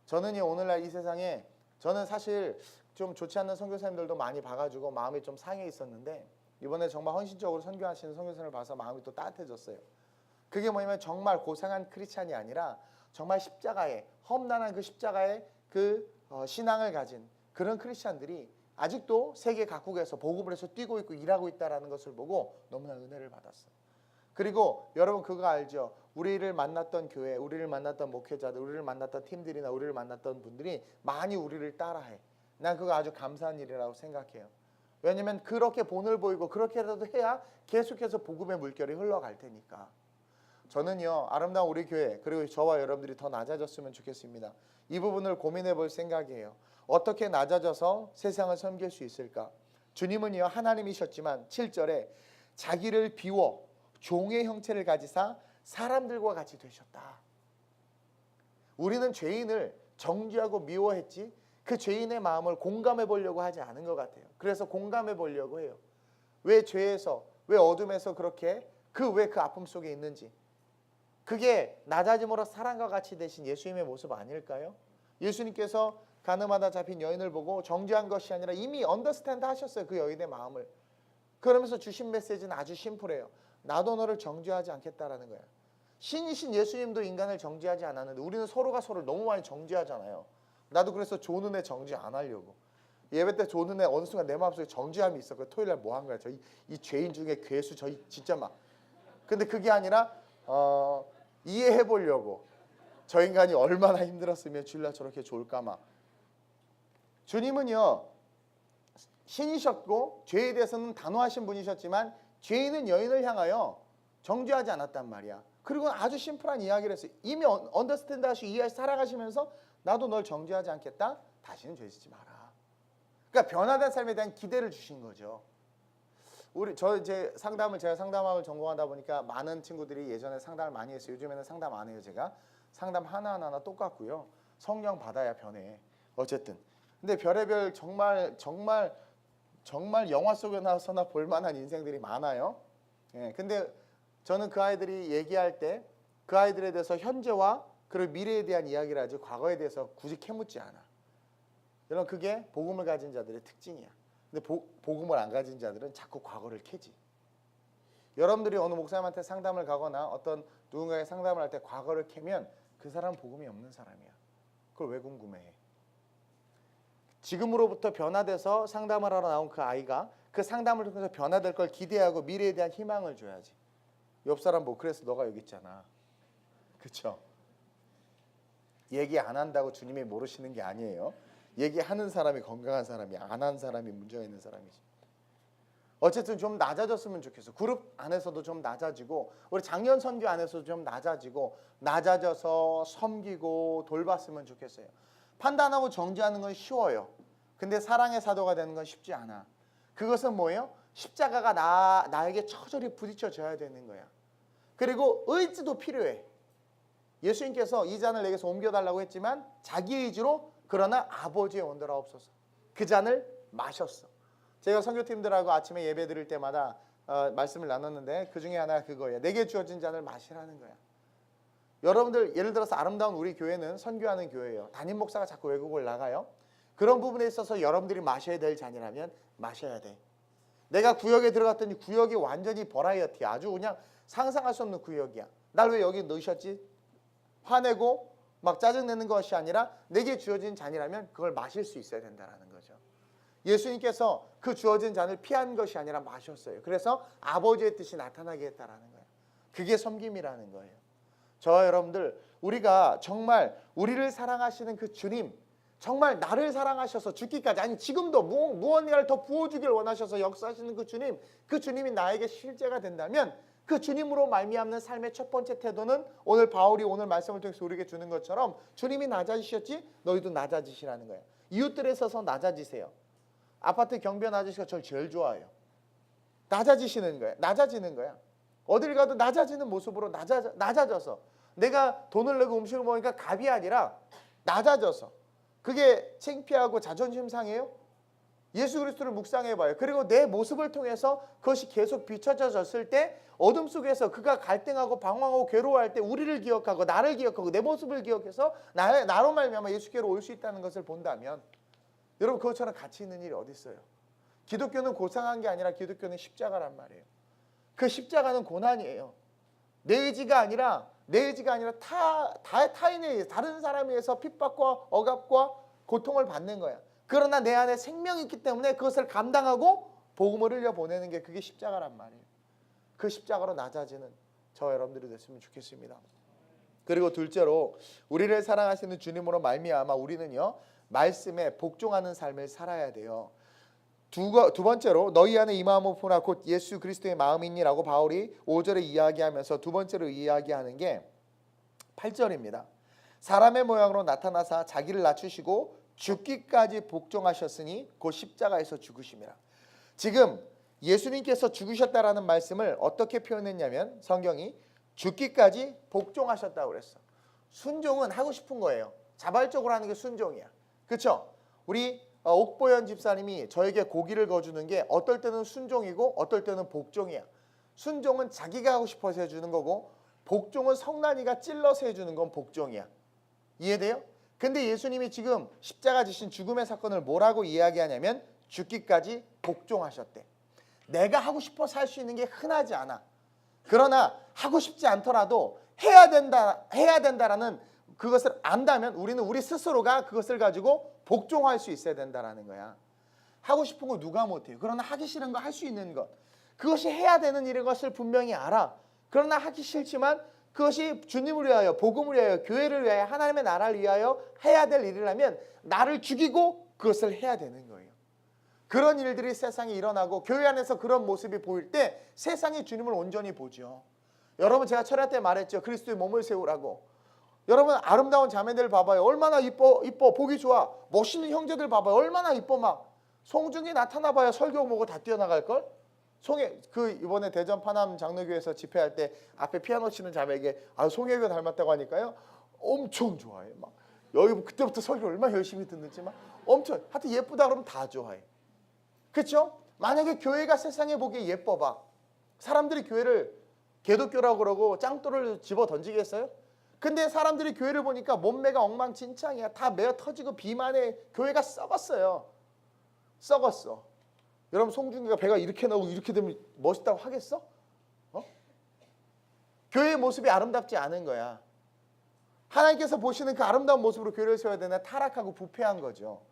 저는요, 오늘날 이 세상에, 저는 사실 좀 좋지 않는 선교사님들도 많이 봐가지고 마음이 좀 상해 있었는데, 이번에 정말 헌신적으로 선교하시는 선교사님을 봐서 마음이 또 따뜻해졌어요. 그게 뭐냐면 정말 고상한 크리스찬이 아니라 정말 십자가에, 험난한 그 십자가의 그 신앙을 가진 그런 크리스찬들이 아직도 세계 각국에서 복음을 해서 뛰고 있고 일하고 있다는 것을 보고 너무나 은혜를 받았어요. 그리고 여러분 그거 알죠? 우리를 만났던 교회, 우리를 만났던 목회자들, 우리를 만났던 팀들이나 우리를 만났던 분들이 많이 우리를 따라해. 난 그거 아주 감사한 일이라고 생각해요. 왜냐면 그렇게 본을 보이고 그렇게라도 해야 계속해서 복음의 물결이 흘러갈 테니까. 저는요, 아름다운 우리 교회, 그리고 저와 여러분들이 더 낮아졌으면 좋겠습니다. 이 부분을 고민해 볼 생각이에요. 어떻게 낮아져서 세상을 섬길 수 있을까? 주님은요, 하나님이셨지만 7절에 자기를 비워 종의 형체를 가지사 사람들과 같이 되셨다. 우리는 죄인을 정죄하고 미워했지 그 죄인의 마음을 공감해 보려고 하지 않은 것 같아요. 그래서 공감해 보려고 해요. 왜 죄에서, 왜 어둠에서 그렇게 왜 그 아픔 속에 있는지. 그게 낮아짐으로 사랑과 같이 되신 예수님의 모습 아닐까요? 예수님께서 가늠하다 잡힌 여인을 보고 정죄한 것이 아니라 이미 언더스탠드 하셨어요. 그 여인의 마음을. 그러면서 주신 메시지는 아주 심플해요. 나도 너를 정죄하지 않겠다라는 거예요. 신이신 예수님도 인간을 정죄하지 않았는데 우리는 서로가 서로를 너무 많이 정죄하잖아요. 나도 그래서 조는 애 정죄 안 하려고. 예배 때 조는 애 어느 순간 내 마음속에 정죄함이 있어. 그 토요일 날 뭐 한 거야? 이 죄인 중에 괴수 진짜 막. 근데 그게 아니라 이해해 보려고. 저 인간이 얼마나 힘들었으면 주일날 저렇게 좋을까 막. 주님은요, 신이셨고 죄에 대해서는 단호하신 분이셨지만 죄인은 여인을 향하여 정죄하지 않았단 말이야. 그리고 아주 심플한 이야기를 했어요. 이미 언더스탠드 하시고 이해하시 사랑하시면서 나도 널 정죄하지 않겠다. 다시는 죄 짓지 마라. 그러니까 변화된 삶에 대한 기대를 주신 거죠. 제가 상담학을 전공하다 보니까 많은 친구들이 예전에 상담을 많이 했어요. 요즘에는 상담 안 해요. 제가 상담 하나하나 똑같고요. 성령 받아야 변해. 어쨌든 근데 별의별 정말 영화 속에 나와서나 볼만한 인생들이 많아요. 예, 근데 저는 그 아이들이 얘기할 때 그 아이들에 대해서 현재와 그리고 미래에 대한 이야기를 하지 과거에 대해서 굳이 캐묻지 않아. 여러분 그게 복음을 가진 자들의 특징이야. 근데 복음을 안 가진 자들은 자꾸 과거를 캐지. 여러분들이 어느 목사님한테 상담을 가거나 어떤 누군가의 상담을 할 때 과거를 캐면 그 사람은 복음이 없는 사람이야. 그걸 왜 궁금해해? 지금으로부터 변화돼서 상담을 하러 나온 그 아이가 그 상담을 통해서 변화될 걸 기대하고 미래에 대한 희망을 줘야지. 옆 사람 뭐 그래서 너가 여기 있잖아. 그렇죠? 얘기 안 한다고 주님이 모르시는 게 아니에요. 얘기하는 사람이 건강한 사람이, 안 한 사람이 문제가 있는 사람이지. 어쨌든 좀 낮아졌으면 좋겠어. 그룹 안에서도 좀 낮아지고 우리 작년 선교 안에서도 좀 낮아져서 섬기고 돌봤으면 좋겠어요. 판단하고 정죄하는 건 쉬워요. 근데 사랑의 사도가 되는 건 쉽지 않아. 그것은 뭐예요? 십자가가 나에게 처절히 부딪혀져야 되는 거야. 그리고 의지도 필요해. 예수님께서 이 잔을 내게서 옮겨달라고 했지만 자기 의지로 그러나 아버지의 원대로 없어서 그 잔을 마셨어. 제가 선교팀들하고 아침에 예배 드릴 때마다 말씀을 나눴는데 그 중에 하나가 그거예요. 내게 주어진 잔을 마시라는 거야. 여러분들 예를 들어서 아름다운 우리 교회는 선교하는 교회예요. 담임 목사가 자꾸 외국을 나가요. 그런 부분에 있어서 여러분들이 마셔야 될 잔이라면 마셔야 돼. 내가 구역에 들어갔더니 구역이 완전히 버라이어티야. 아주 그냥 상상할 수 없는 구역이야. 날 왜 여기 넣으셨지? 화내고 막 짜증내는 것이 아니라 내게 주어진 잔이라면 그걸 마실 수 있어야 된다는 거죠. 예수님께서 그 주어진 잔을 피한 것이 아니라 마셨어요. 그래서 아버지의 뜻이 나타나게 했다는 거예요. 그게 섬김이라는 거예요. 저와 여러분들 우리가 정말 우리를 사랑하시는 그 주님, 정말 나를 사랑하셔서 죽기까지, 아니 지금도 무언가를 더 부어주길 원하셔서 역사하시는 그 주님, 그 주님이 나에게 실제가 된다면 그 주님으로 말미암는 삶의 첫 번째 태도는 오늘 바울이 오늘 말씀을 통해서 우리에게 주는 것처럼 주님이 낮아지셨지 너희도 낮아지시라는 거예요. 이웃들에 서서 낮아지세요. 아파트 경비원 아저씨가 저를 제일 좋아해요. 낮아지시는 거예요. 낮아지는 거야. 어딜 가도 낮아지는 모습으로 낮아져서 내가 돈을 내고 음식을 먹으니까 갑이 아니라 낮아져서, 그게 창피하고 자존심 상해요? 예수 그리스도를 묵상해봐요. 그리고 내 모습을 통해서 그것이 계속 비춰졌을 때 어둠 속에서 그가 갈등하고 방황하고 괴로워할 때 우리를 기억하고 나를 기억하고 내 모습을 기억해서 나로 말미암아 예수께로 올 수 있다는 것을 본다면, 여러분 그것처럼 가치 있는 일이 어디 있어요? 기독교는 고상한 게 아니라 기독교는 십자가란 말이에요. 그 십자가는 고난이에요. 내 의지가 아니라 타인에 의해서, 다른 사람에 의해서 핍박과 억압과 고통을 받는 거야. 그러나 내 안에 생명이 있기 때문에 그것을 감당하고 복음을 흘려보내는 게, 그게 십자가란 말이에요. 그 십자가로 낮아지는 저와 여러분들이 됐으면 좋겠습니다. 그리고 둘째로 우리를 사랑하시는 주님으로 말미암아 우리는요 말씀에 복종하는 삶을 살아야 돼요. 두 번째로 너희 안에 이 마음을 품으라 곧 예수 그리스도의 마음이니라고 바울이 5절에 이야기하면서 두 번째로 이야기하는 게 8절입니다. 사람의 모양으로 나타나사 자기를 낮추시고 죽기까지 복종하셨으니 곧 십자가에서 죽으심이라. 지금 예수님께서 죽으셨다라는 말씀을 어떻게 표현했냐면 성경이 죽기까지 복종하셨다고 그랬어. 순종은 하고 싶은 거예요. 자발적으로 하는 게 순종이야. 그렇죠? 우리 옥보현 집사님이 저에게 고기를 거주는 게 어떨 때는 순종이고 어떨 때는 복종이야. 순종은 자기가 하고 싶어서 해주는 거고, 복종은 성난이가 찔러서 해주는 건 복종이야. 이해돼요? 근데 예수님이 지금 십자가 지신 죽음의 사건을 뭐라고 이야기하냐면 죽기까지 복종하셨대. 내가 하고 싶어서 할 수 있는 게 흔하지 않아. 그러나 하고 싶지 않더라도 해야 된다라는 그것을 안다면 우리는 우리 스스로가 그것을 가지고 복종할 수 있어야 된다라는 거야. 하고 싶은 거 누가 못해요. 그러나 하기 싫은 거 할 수 있는 것, 그것이 해야 되는 일인 것을 분명히 알아. 그러나 하기 싫지만 그것이 주님을 위하여, 복음을 위하여, 교회를 위하여, 하나님의 나라를 위하여 해야 될 일이라면 나를 죽이고 그것을 해야 되는 거예요. 그런 일들이 세상에 일어나고 교회 안에서 그런 모습이 보일 때 세상이 주님을 온전히 보죠. 여러분 제가 철야 때 말했죠. 그리스도의 몸을 세우라고. 여러분 아름다운 자매들 봐봐요. 얼마나 이뻐 보기 좋아. 멋있는 형제들 봐봐요. 얼마나 이뻐. 막 송중기 나타나봐야 설교 보고 다 뛰어나갈걸. 이번에 대전 파남 장로교회에서 집회할 때 앞에 피아노 치는 자매에게 송혜교 닮았다고 하니까요 엄청 좋아해. 막 여기 그때부터 설교 얼마나 열심히 듣는지 막 엄청, 하여튼 예쁘다 그러면 다 좋아해. 그렇죠? 만약에 교회가 세상에 보기에 예뻐봐, 사람들이 교회를 개독교라고 그러고 짱돌을 집어 던지겠어요? 근데 사람들이 교회를 보니까 몸매가 엉망진창이야. 다 메어 터지고 비만해. 교회가 썩었어요. 썩었어. 여러분 송중기가 배가 이렇게 나오고 이렇게 되면 멋있다고 하겠어? 교회의 모습이 아름답지 않은 거야. 하나님께서 보시는 그 아름다운 모습으로 교회를 세워야 되나 타락하고 부패한 거죠.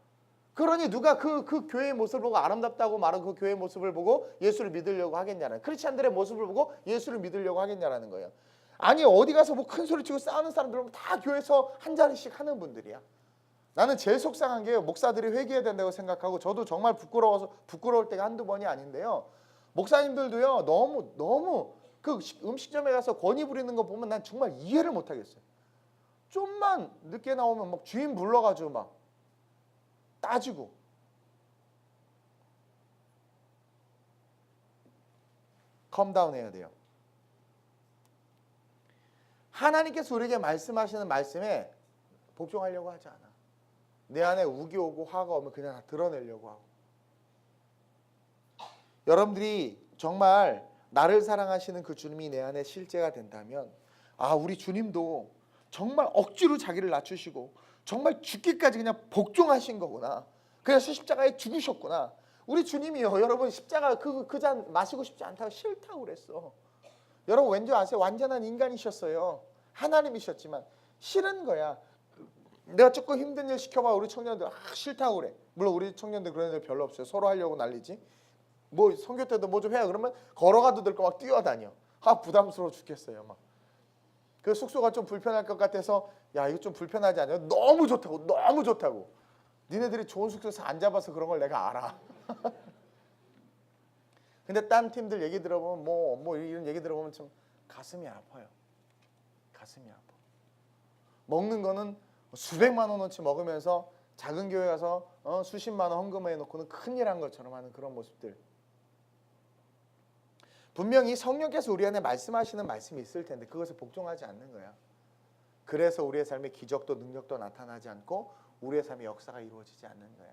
그러니 누가 그 교회의 모습을 보고 아름답다고 말하고 그 교회의 모습을 보고 예수를 믿으려고 하겠냐는, 크리스찬들의 모습을 보고 예수를 믿으려고 하겠냐라는 거예요. 아니 어디 가서 뭐 큰 소리 치고 싸우는 사람들 보면 다 교회에서 한 자리씩 하는 분들이야. 나는 제일 속상한 게 목사들이 회개해야 된다고 생각하고, 저도 정말 부끄러울 때가 한두 번이 아닌데요. 목사님들도요 너무 그 음식점에 가서 권위 부리는 거 보면 난 정말 이해를 못 하겠어요. 좀만 늦게 나오면 막 주인 불러가지고 막 따지고. 컴다운 해야 돼요. 하나님께서 우리에게 말씀하시는 말씀에 복종하려고 하지 않아. 내 안에 우기 오고 화가 오면 그냥 다 드러내려고 하고. 여러분들이 정말 나를 사랑하시는 그 주님이 내 안에 실제가 된다면, 우리 주님도 정말 억지로 자기를 낮추시고 정말 죽기까지 그냥 복종하신 거구나. 그래서 십자가에 죽으셨구나. 우리 주님이요, 여러분 십자가 그 잔 마시고 싶지 않다고 싫다고 그랬어. 여러분 왠지 아세요? 완전한 인간이셨어요. 하나님이셨지만 싫은 거야. 내가 조금 힘든 일 시켜봐. 우리 청년들 싫다고 그래. 물론 우리 청년들 그런 애들 별로 없어요. 서로 하려고 난리지. 뭐 선교 때도 뭐 좀 해야 그러면 걸어가도 될 거 막 뛰어다녀. 부담스러워 죽겠어요 막. 그 숙소가 좀 불편할 것 같아서 야 이거 좀 불편하지 않냐? 너무 좋다고 너무 좋다고. 니네들이 좋은 숙소에서 안 잡아서 그런 걸 내가 알아. 근데 딴 팀들 얘기 들어보면 뭐 이런 얘기 들어보면 좀 가슴이 아파요. 가슴이 아파. 먹는 거는 수백만 원어치 먹으면서 작은 교회 가서 수십만 원 헌금해 놓고는 큰일 한 것처럼 하는 그런 모습들. 분명히 성령께서 우리 안에 말씀하시는 말씀이 있을 텐데 그것을 복종하지 않는 거야. 그래서 우리의 삶에 기적도 능력도 나타나지 않고 우리의 삶의 역사가 이루어지지 않는 거야.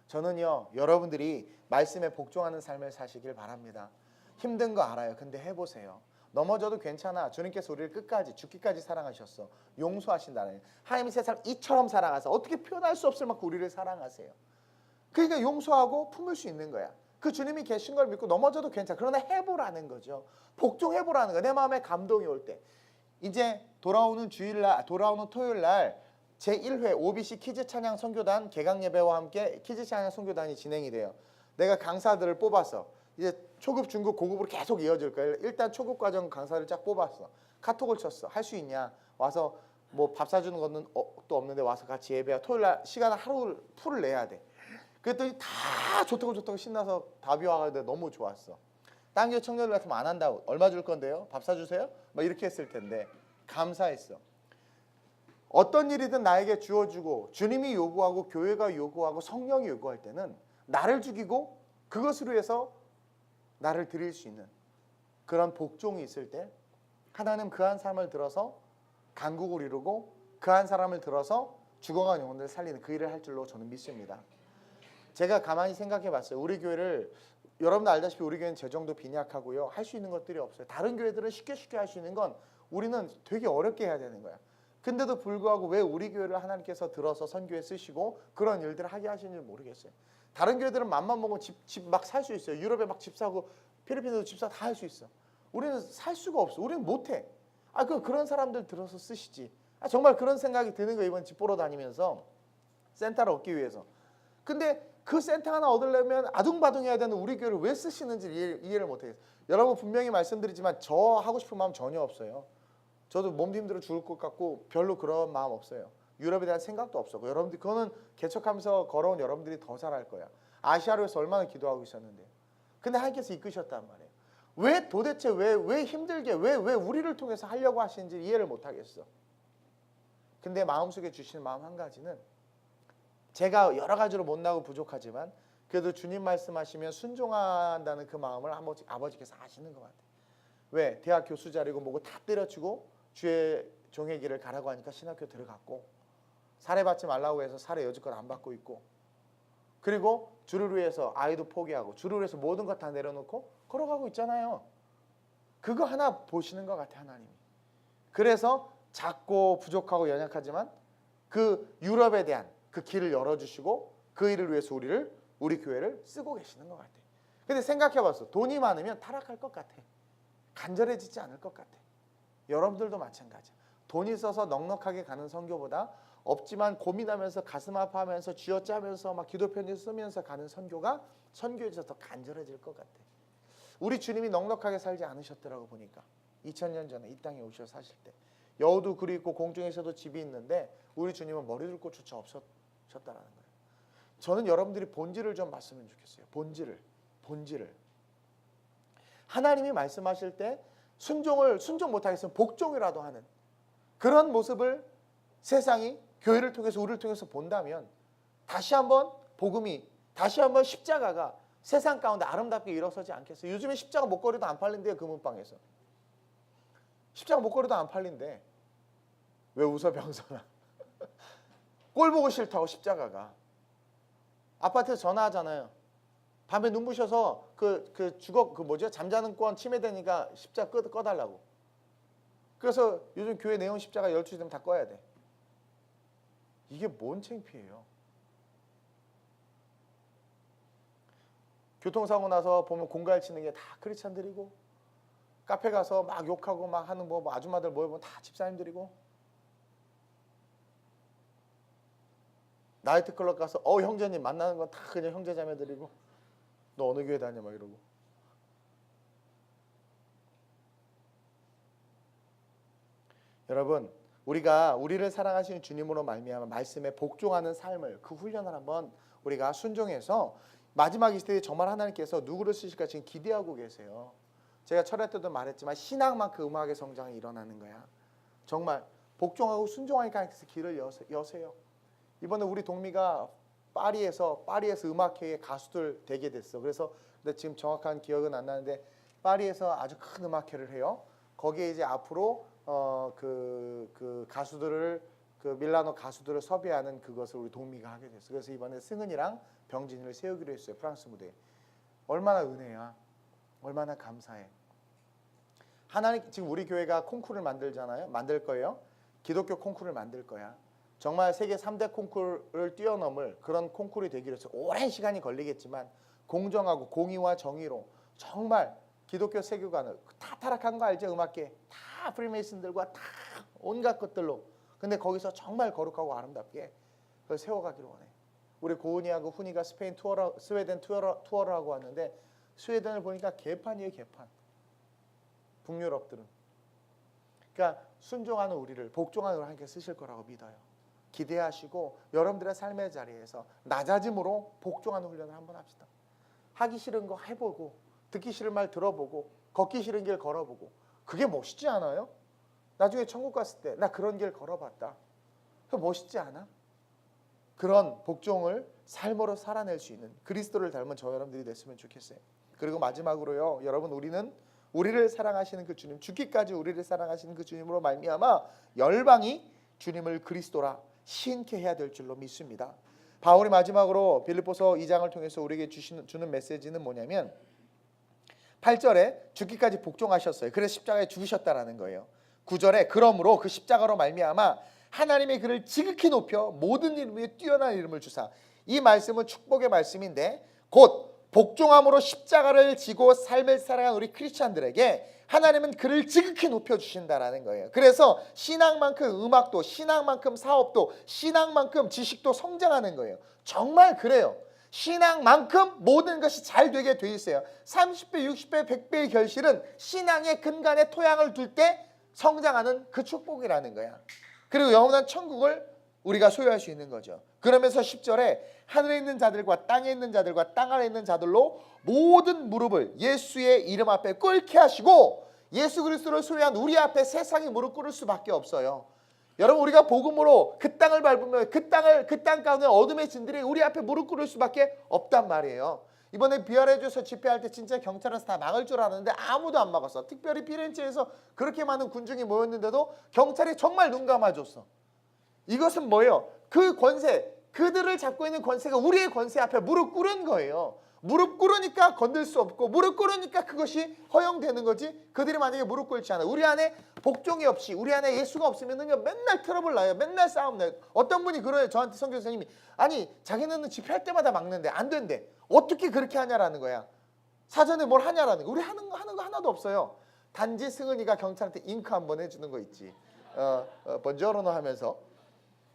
저는요 여러분들이 말씀에 복종하는 삶을 사시길 바랍니다. 힘든 거 알아요. 근데 해보세요. 넘어져도 괜찮아. 주님께서 우리를 끝까지 죽기까지 사랑하셨어. 용서하신다는. 하나님이 세상을 이처럼 사랑하사 어떻게 표현할 수 없을 만큼 우리를 사랑하세요. 그러니까 용서하고 품을 수 있는 거야. 그 주님이 계신 걸 믿고 넘어져도 괜찮아. 그러나 해보라는 거죠. 복종해보라는 거야. 내 마음에 감동이 올 때. 이제 돌아오는 토요일 날 제1회 OBC 키즈 찬양 선교단 개강 예배와 함께 키즈 찬양 선교단이 진행이 돼요. 내가 강사들을 뽑아서 이제 초급, 중급, 고급으로 계속 이어질 거예요. 일단 초급 과정 강사를 쫙 뽑았어. 카톡을 쳤어. 할 수 있냐? 와서 뭐 밥 사주는 거는 또 없는데 와서 같이 예배야. 토요일 날 시간 하루 풀을 내야 돼. 그랬더니 다 좋다고 신나서 답이 와가지고 너무 좋았어. 딴 교회 청년들 같으면 안 한다고. 얼마 줄 건데요? 밥 사주세요? 막 이렇게 했을 텐데 감사했어. 어떤 일이든 나에게 주어주고 주님이 요구하고 교회가 요구하고 성령이 요구할 때는 나를 죽이고 그것으로 해서 나를 드릴 수 있는 그런 복종이 있을 때 하나님 그 한 사람을 들어서 간국을 이루고 그 한 사람을 들어서 죽어간 영혼들을 살리는 그 일을 할 줄로 저는 믿습니다. 제가 가만히 생각해 봤어요. 우리 교회를 여러분도 알다시피 우리 교회는 재정도 빈약하고요. 할 수 있는 것들이 없어요. 다른 교회들은 쉽게 할 수 있는 건 우리는 되게 어렵게 해야 되는 거야. 근데도 불구하고 왜 우리 교회를 하나님께서 들어서 선교에 쓰시고 그런 일들을 하게 하시는지 모르겠어요. 다른 교회들은 맘만 먹으면 집 막 살 수 있어요. 유럽에 막 집 사고 필리핀에도 집 사 다 할 수 있어. 우리는 살 수가 없어. 우리는 못해. 그런 사람들 들어서 쓰시지. 정말 그런 생각이 드는 거예요. 이번 집 보러 다니면서 센터를 얻기 위해서. 근데 그 센터 하나 얻으려면 아둥바둥해야 되는 우리 교회를 왜 쓰시는지 이해를 못하겠어요. 여러분 분명히 말씀드리지만 저 하고 싶은 마음 전혀 없어요. 저도 몸도 힘들어 죽을 것 같고 별로 그런 마음 없어요. 유럽에 대한 생각도 없었고 여러분들 그거는 개척하면서 걸어온 여러분들이 더 잘할 거야. 아시아로 해서 얼마나 기도하고 있었는데. 근데 하나님께서 이끄셨단 말이에요. 왜 도대체 왜 힘들게 왜 우리를 통해서 하려고 하시는지 이해를 못하겠어. 근데 마음속에 주시는 마음 한 가지는 제가 여러 가지로 못나고 부족하지만 그래도 주님 말씀하시면 순종한다는 그 마음을 아버지께서 아시는 것 같아요. 왜? 대학 교수 자리고 뭐고 다 때려치고 주의 종의 길을 가라고 하니까 신학교 들어갔고 살해받지 말라고 해서 살해 여지껏 안 받고 있고 그리고 주를 위해서 아이도 포기하고 주를 위해서 모든 것 다 내려놓고 걸어가고 있잖아요. 그거 하나 보시는 것 같아 하나님이. 그래서 작고 부족하고 연약하지만 그 유럽에 대한 그 길을 열어주시고 그 일을 위해서 우리 교회를 쓰고 계시는 것 같아요. 근데 생각해봤어. 돈이 많으면 타락할 것 같아. 간절해지지 않을 것 같아. 여러분들도 마찬가지야. 돈이 있어서 넉넉하게 가는 선교보다 없지만 고민하면서 가슴 아파하면서 쥐어짜면서 막 기도 편지 쓰면서 가는 선교가 선교에서 더 간절해질 것 같아. 우리 주님이 넉넉하게 살지 않으셨더라고 보니까 2000년 전에 이 땅에 오셔서 사실 때 여우도 굴이 있고 공중에서도 집이 있는데 우리 주님은 머리 둘 곳조차 없었다라는 거예요. 저는 여러분들이 본질을 좀 봤으면 좋겠어요. 본질을 하나님이 말씀하실 때 순종 못하겠으면 복종이라도 하는 그런 모습을 세상이 교회를 통해서 우리를 통해서 본다면 다시 한번 십자가가 세상 가운데 아름답게 일어서지 않겠어요? 요즘에 십자가 목걸이도 안 팔린대요. 금은방에서. 십자가 목걸이도 안 팔린대. 왜 웃어 병선아? 꼴 보고 싫다고 십자가가. 아파트에서 전화하잖아요. 밤에 눈부셔서 잠자는 권 침해되니까 십자가 꺼달라고. 그래서 요즘 교회 내용 십자가 12시 되면 다 꺼야 돼. 이게 뭔 창피해요. 교통사고 나서 보면 공갈 치는 게 다 크리스찬들이고 카페 가서 막 욕하고 막 하는 뭐 아줌마들 모여보면 다 집사님들이고 나이트클럽 가서 형제님 만나는 건 다 그냥 형제자매들이고 너 어느 교회 다녀 막 이러고 여러분, 우리가 우리를 사랑하시는 주님으로 말미암아 말씀에 복종하는 삶을, 그 훈련을 한번 우리가 순종해서 마지막 이 시대에 정말 하나님께서 누구를 쓰실까 지금 기대하고 계세요. 제가 철회 때도 말했지만 신앙만큼 음악의 성장이 일어나는 거야. 정말 복종하고 순종하니까 하나님께서 길을 여세요. 이번에 우리 동미가 파리에서 음악회의 가수들 되게 됐어. 그래서 근데 지금 정확한 기억은 안 나는데 파리에서 아주 큰 음악회를 해요. 거기에 이제 앞으로 그 가수들을, 그 밀라노 가수들을 섭외하는 그것을 우리 동미가 하게 됐어. 그래서 이번에 승은이랑 병진이를 세우기로 했어요. 프랑스 무대에. 얼마나 은혜야. 얼마나 감사해. 하나님, 지금 우리 교회가 콩쿠르를 만들 거예요. 기독교 콩쿠르를 만들 거야. 정말 세계 3대 콩쿠르를 뛰어넘을 그런 콩쿠르이 되기로 해서 오랜 시간이 걸리겠지만 공정하고 공의와 정의로 정말 기독교 세계관을, 다 타락한 거 알죠? 음악계 다 프리메이슨들과 다 온갖 것들로, 근데 거기서 정말 거룩하고 아름답게 그걸 세워가기를 원해. 우리 고은이하고 훈이가 스웨덴 투어를 하고 왔는데 스웨덴을 보니까 개판이에요. 개판. 북유럽들은. 그러니까 순종하는 우리를, 복종하는 우리를 하나님께 쓰실 거라고 믿어요. 기대하시고 여러분들의 삶의 자리에서 낮아짐으로 복종하는 훈련을 한번 합시다. 하기 싫은 거 해보고, 듣기 싫은 말 들어보고, 걷기 싫은 길 걸어보고. 그게 멋있지 않아요? 나중에 천국 갔을 때 나 그런 길 걸어봤다. 그거 멋있지 않아? 그런 복종을 삶으로 살아낼 수 있는 그리스도를 닮은 저 여러분들이 됐으면 좋겠어요. 그리고 마지막으로요, 여러분, 우리는 우리를 사랑하시는 그 주님, 죽기까지 우리를 사랑하시는 그 주님으로 말미암아 열방이 주님을 그리스도라 시인케 해야 될 줄로 믿습니다. 바울이 마지막으로 빌립보서 2장을 통해서 우리에게 주는 메시지는 뭐냐면 8절에 죽기까지 복종하셨어요. 그래서 십자가에 죽으셨다라는 거예요. 9절에 그러므로 그 십자가로 말미암아 하나님의 그를 지극히 높여 모든 이름 위에 뛰어난 이름을 주사. 이 말씀은 축복의 말씀인데 곧 복종함으로 십자가를 지고 삶을 살아가는 우리 크리스찬들에게 하나님은 그를 지극히 높여주신다라는 거예요. 그래서 신앙만큼 음악도, 신앙만큼 사업도, 신앙만큼 지식도 성장하는 거예요. 정말 그래요. 신앙만큼 모든 것이 잘 되게 돼 있어요. 30배, 60배, 100배의 결실은 신앙의 근간에 토양을 둘 때 성장하는 그 축복이라는 거야. 그리고 영원한 천국을 우리가 소유할 수 있는 거죠. 그러면서 10절에 하늘에 있는 자들과 땅에 있는 자들과 땅 아래에 있는 자들로 모든 무릎을 예수의 이름 앞에 꿇게 하시고, 예수 그리스도를 소유한 우리 앞에 세상이 무릎 꿇을 수밖에 없어요. 여러분, 우리가 복음으로 그 땅을 밟으면 그 땅 가운데 어둠의 진들이 우리 앞에 무릎 꿇을 수밖에 없단 말이에요. 이번에 비아레주에서 집회할 때 진짜 경찰에서 다 막을 줄 알았는데 아무도 안 막았어. 특별히 피렌체에서 그렇게 많은 군중이 모였는데도 경찰이 정말 눈 감아줬어. 이것은 뭐예요? 그 권세, 그들을 잡고 있는 권세가 우리의 권세 앞에 무릎 꿇은 거예요. 무릎 꿇으니까 건들 수 없고, 무릎 꿇으니까 그것이 허용되는 거지. 그들이 만약에 무릎 꿇지 않아, 우리 안에 복종이 없이, 우리 안에 예수가 없으면은요 맨날 트러블 나요. 맨날 싸움 나요. 어떤 분이 그래요. 저한테 선교 선생님이, 아니 자기는 집회할 때마다 막는데 안 된대. 어떻게 그렇게 하냐라는 거야. 사전에 뭘 하냐라는 거야. 우리 하는 거 하나도 없어요. 단지 승은이가 경찰한테 잉크 한번 해주는 거 있지. 번저로노 하면서.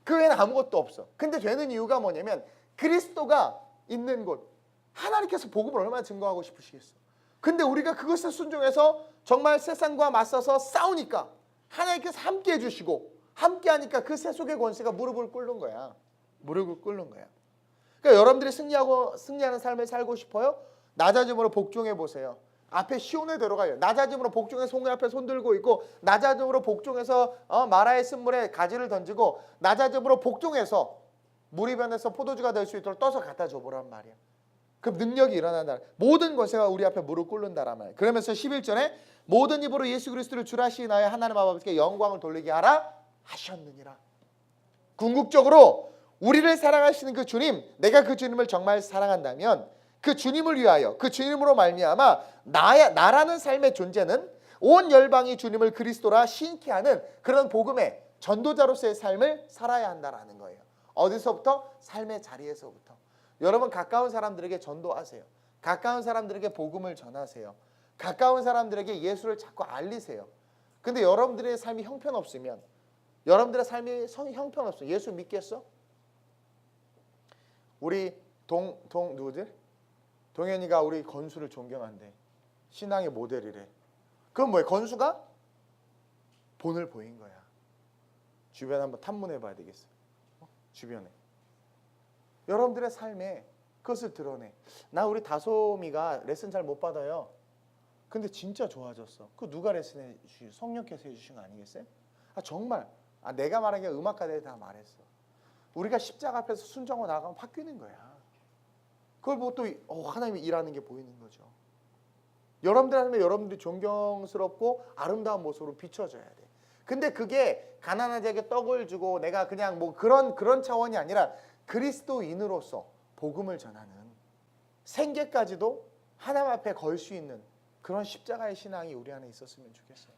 그 외에는 아무것도 없어. 근데 되는 이유가 뭐냐면 그리스도가 있는 곳, 하나님께서 복음을 얼마나 증거하고 싶으시겠어. 근데 우리가 그것에 순종해서 정말 세상과 맞서서 싸우니까 하나님께서 함께 해주시고, 함께 하니까 그 세속의 권세가 무릎을 꿇는 거야. 무릎을 꿇는 거야. 그러니까 여러분들이 승리하는 삶을 살고 싶어요? 낮아짐으로 복종해 보세요. 앞에 시온에 들어가요. 낮아짐으로 복종해서 송이 앞에 손 들고 있고, 낮아짐으로 복종해서 마라의 쓴물에 가지를 던지고, 낮아짐으로 복종해서 물이 변해서 포도주가 될 수 있도록 떠서 갖다 줘보란 말이야. 그 능력이 일어난다. 모든 것에가 우리 앞에 무릎 꿇는다란 말이야. 그러면서 11절에 모든 입으로 예수 그리스도를 주라 시인하여 하나님 아버지께 영광을 돌리게 하라 하셨느니라. 궁극적으로 우리를 사랑하시는 그 주님, 내가 그 주님을 정말 사랑한다면 그 주님을 위하여, 그 주님으로 말미암아 나라는 삶의 존재는 온 열방이 주님을 그리스도라 시인케 하는 그런 복음의 전도자로서의 삶을 살아야 한다라는 거예요. 어디서부터? 삶의 자리에서부터. 여러분, 가까운 사람들에게 전도하세요. 가까운 사람들에게 복음을 전하세요. 가까운 사람들에게 예수를 자꾸 알리세요. 근데 여러분들의 삶이 형편없으면, 여러분들의 삶이 형편없으면 예수 믿겠어? 우리 누구지? 동현이가 우리 건수를 존경한대. 신앙의 모델이래. 그럼 뭐야? 건수가 본을 보인 거야. 주변에 한번 탐문해 봐야 되겠어요. 주변에 여러분들의 삶에 그것을 드러내. 나 우리 다솜이가 레슨 잘 못 받아요. 근데 진짜 좋아졌어. 그 누가 레슨해 주신, 성령께서 해주신 거 아니겠어요? 정말 내가 말한 게 음악가들이 다 말했어. 우리가 십자가 앞에서 순종하고 나가면 바뀌는 거야. 그걸 보고 또 하나님이 일하는 게 보이는 거죠. 여러분들 하면 여러분들이 존경스럽고 아름다운 모습으로 비춰져야 돼. 근데 그게 가난한 자에게 떡을 주고 내가 그냥 뭐 그런 차원이 아니라 그리스도인으로서 복음을 전하는 생계까지도 하나님 앞에 걸 수 있는 그런 십자가의 신앙이 우리 안에 있었으면 좋겠어요.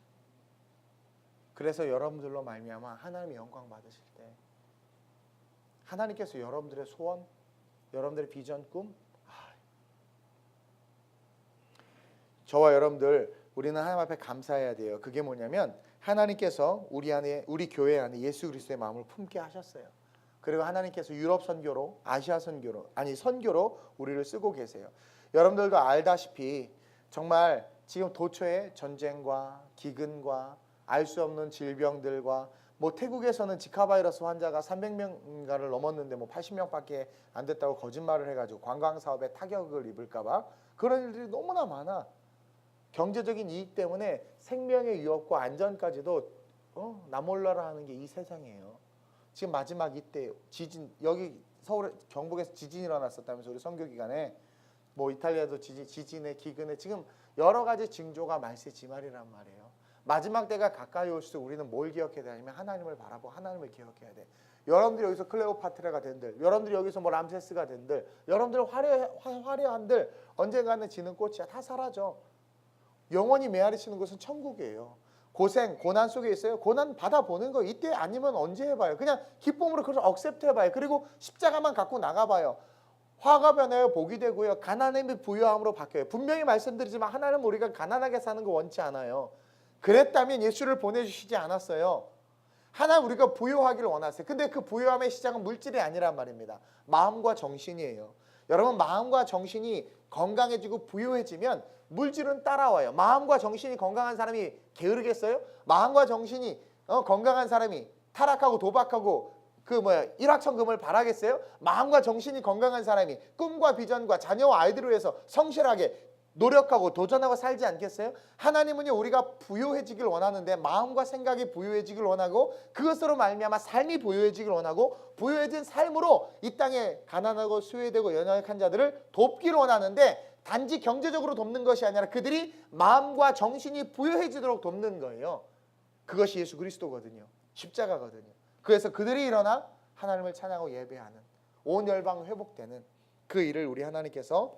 그래서 여러분들로 말미암아 하나님의 영광 받으실 때 하나님께서 여러분들의 소원, 여러분들의 비전, 꿈, 저와 여러분들 우리는 하나님 앞에 감사해야 돼요. 그게 뭐냐면 하나님께서 우리 교회 안에 예수 그리스도의 마음을 품게 하셨어요. 그리고 하나님께서 유럽 선교로, 아시아 선교로, 선교로 우리를 쓰고 계세요. 여러분들도 알다시피 정말 지금 도처에 전쟁과 기근과 알 수 없는 질병들과 뭐 태국에서는 지카 바이러스 환자가 300명가를 넘었는데 뭐 80명밖에 안 됐다고 거짓말을 해가지고 관광 사업에 타격을 입을까봐 그런 일들이 너무나 많아. 경제적인 이익 때문에 생명의 위협과 안전까지도 나몰라라 하는 게 이 세상이에요. 지금 마지막 이때 지진, 여기 서울 경북에서 지진이 일어났었다면서 우리 선교 기간에 뭐 이탈리아도 지진에 기근에 지금 여러 가지 징조가 말세지말이란 말이에요. 마지막 때가 가까이 올수록 우리는 뭘 기억해야 되냐면 하나님을 바라보고 하나님을 기억해야 돼. 여러분들이 여기서 클레오파트라가 된들, 여러분들이 여기서 뭐 람세스가 된들, 여러분들 화려한들 언젠가는 지는 꽃이야. 다 사라져. 영원히 메아리치는 곳은 천국이에요. 고생, 고난 속에 있어요. 고난 받아보는 거 이때 아니면 언제 해봐요. 그냥 기쁨으로 그걸 억셉트 해봐요. 그리고 십자가만 갖고 나가봐요. 화가 변하여 복이 되고요. 가난함이 부유함으로 바뀌어요. 분명히 말씀드리지만 하나님은 우리가 가난하게 사는 거 원치 않아요. 그랬다면 예수를 보내주시지 않았어요. 하나님 우리가 부유하기를 원하세요. 근데 그 부유함의 시작은 물질이 아니란 말입니다. 마음과 정신이에요. 여러분 마음과 정신이 건강해지고 부유해지면 물질은 따라와요. 마음과 정신이 건강한 사람이 게으르겠어요? 마음과 정신이 건강한 사람이 타락하고 도박하고 일확천금을 바라겠어요? 마음과 정신이 건강한 사람이 꿈과 비전과 자녀와 아이들을 위해서 성실하게 노력하고 도전하고 살지 않겠어요? 하나님은요 우리가 부유해지길 원하는데 마음과 생각이 부유해지길 원하고 그것으로 말미암아 삶이 부유해지길 원하고 부유해진 삶으로 이 땅에 가난하고 수혜되고 연약한 자들을 돕기를 원하는데 단지 경제적으로 돕는 것이 아니라 그들이 마음과 정신이 부유해지도록 돕는 거예요. 그것이 예수 그리스도거든요. 십자가거든요. 그래서 그들이 일어나 하나님을 찬양하고 예배하는 온 열방 회복되는 그 일을 우리 하나님께서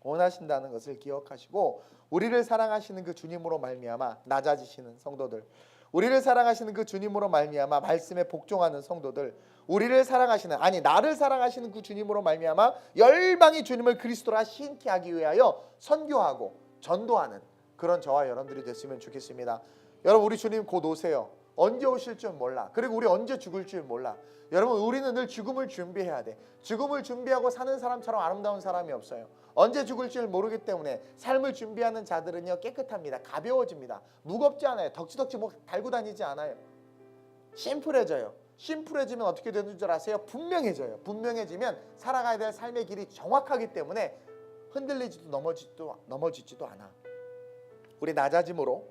원하신다는 것을 기억하시고 우리를 사랑하시는 그 주님으로 말미암아 낮아지시는 성도들, 우리를 사랑하시는 그 주님으로 말미암아 말씀에 복종하는 성도들, 우리를 사랑하시는 나를 사랑하시는 그 주님으로 말미암아 열방이 주님을 그리스도라 신케 하기 위하여 선교하고 전도하는 그런 저와 여러분들이 됐으면 좋겠습니다. 여러분 우리 주님 곧 오세요. 언제 오실 줄 몰라. 그리고 우리 언제 죽을 줄 몰라. 여러분 우리는 늘 죽음을 준비해야 돼. 죽음을 준비하고 사는 사람처럼 아름다운 사람이 없어요. 언제 죽을 줄 모르기 때문에 삶을 준비하는 자들은요 깨끗합니다. 가벼워집니다. 무겁지 않아요. 덕지덕지 뭐 달고 다니지 않아요. 심플해져요. 심플해지면 어떻게 되는 줄 아세요? 분명해져요. 분명해지면 살아가야 될 삶의 길이 정확하기 때문에 흔들리지도 넘어지지도 않아. 우리 낮아짐으로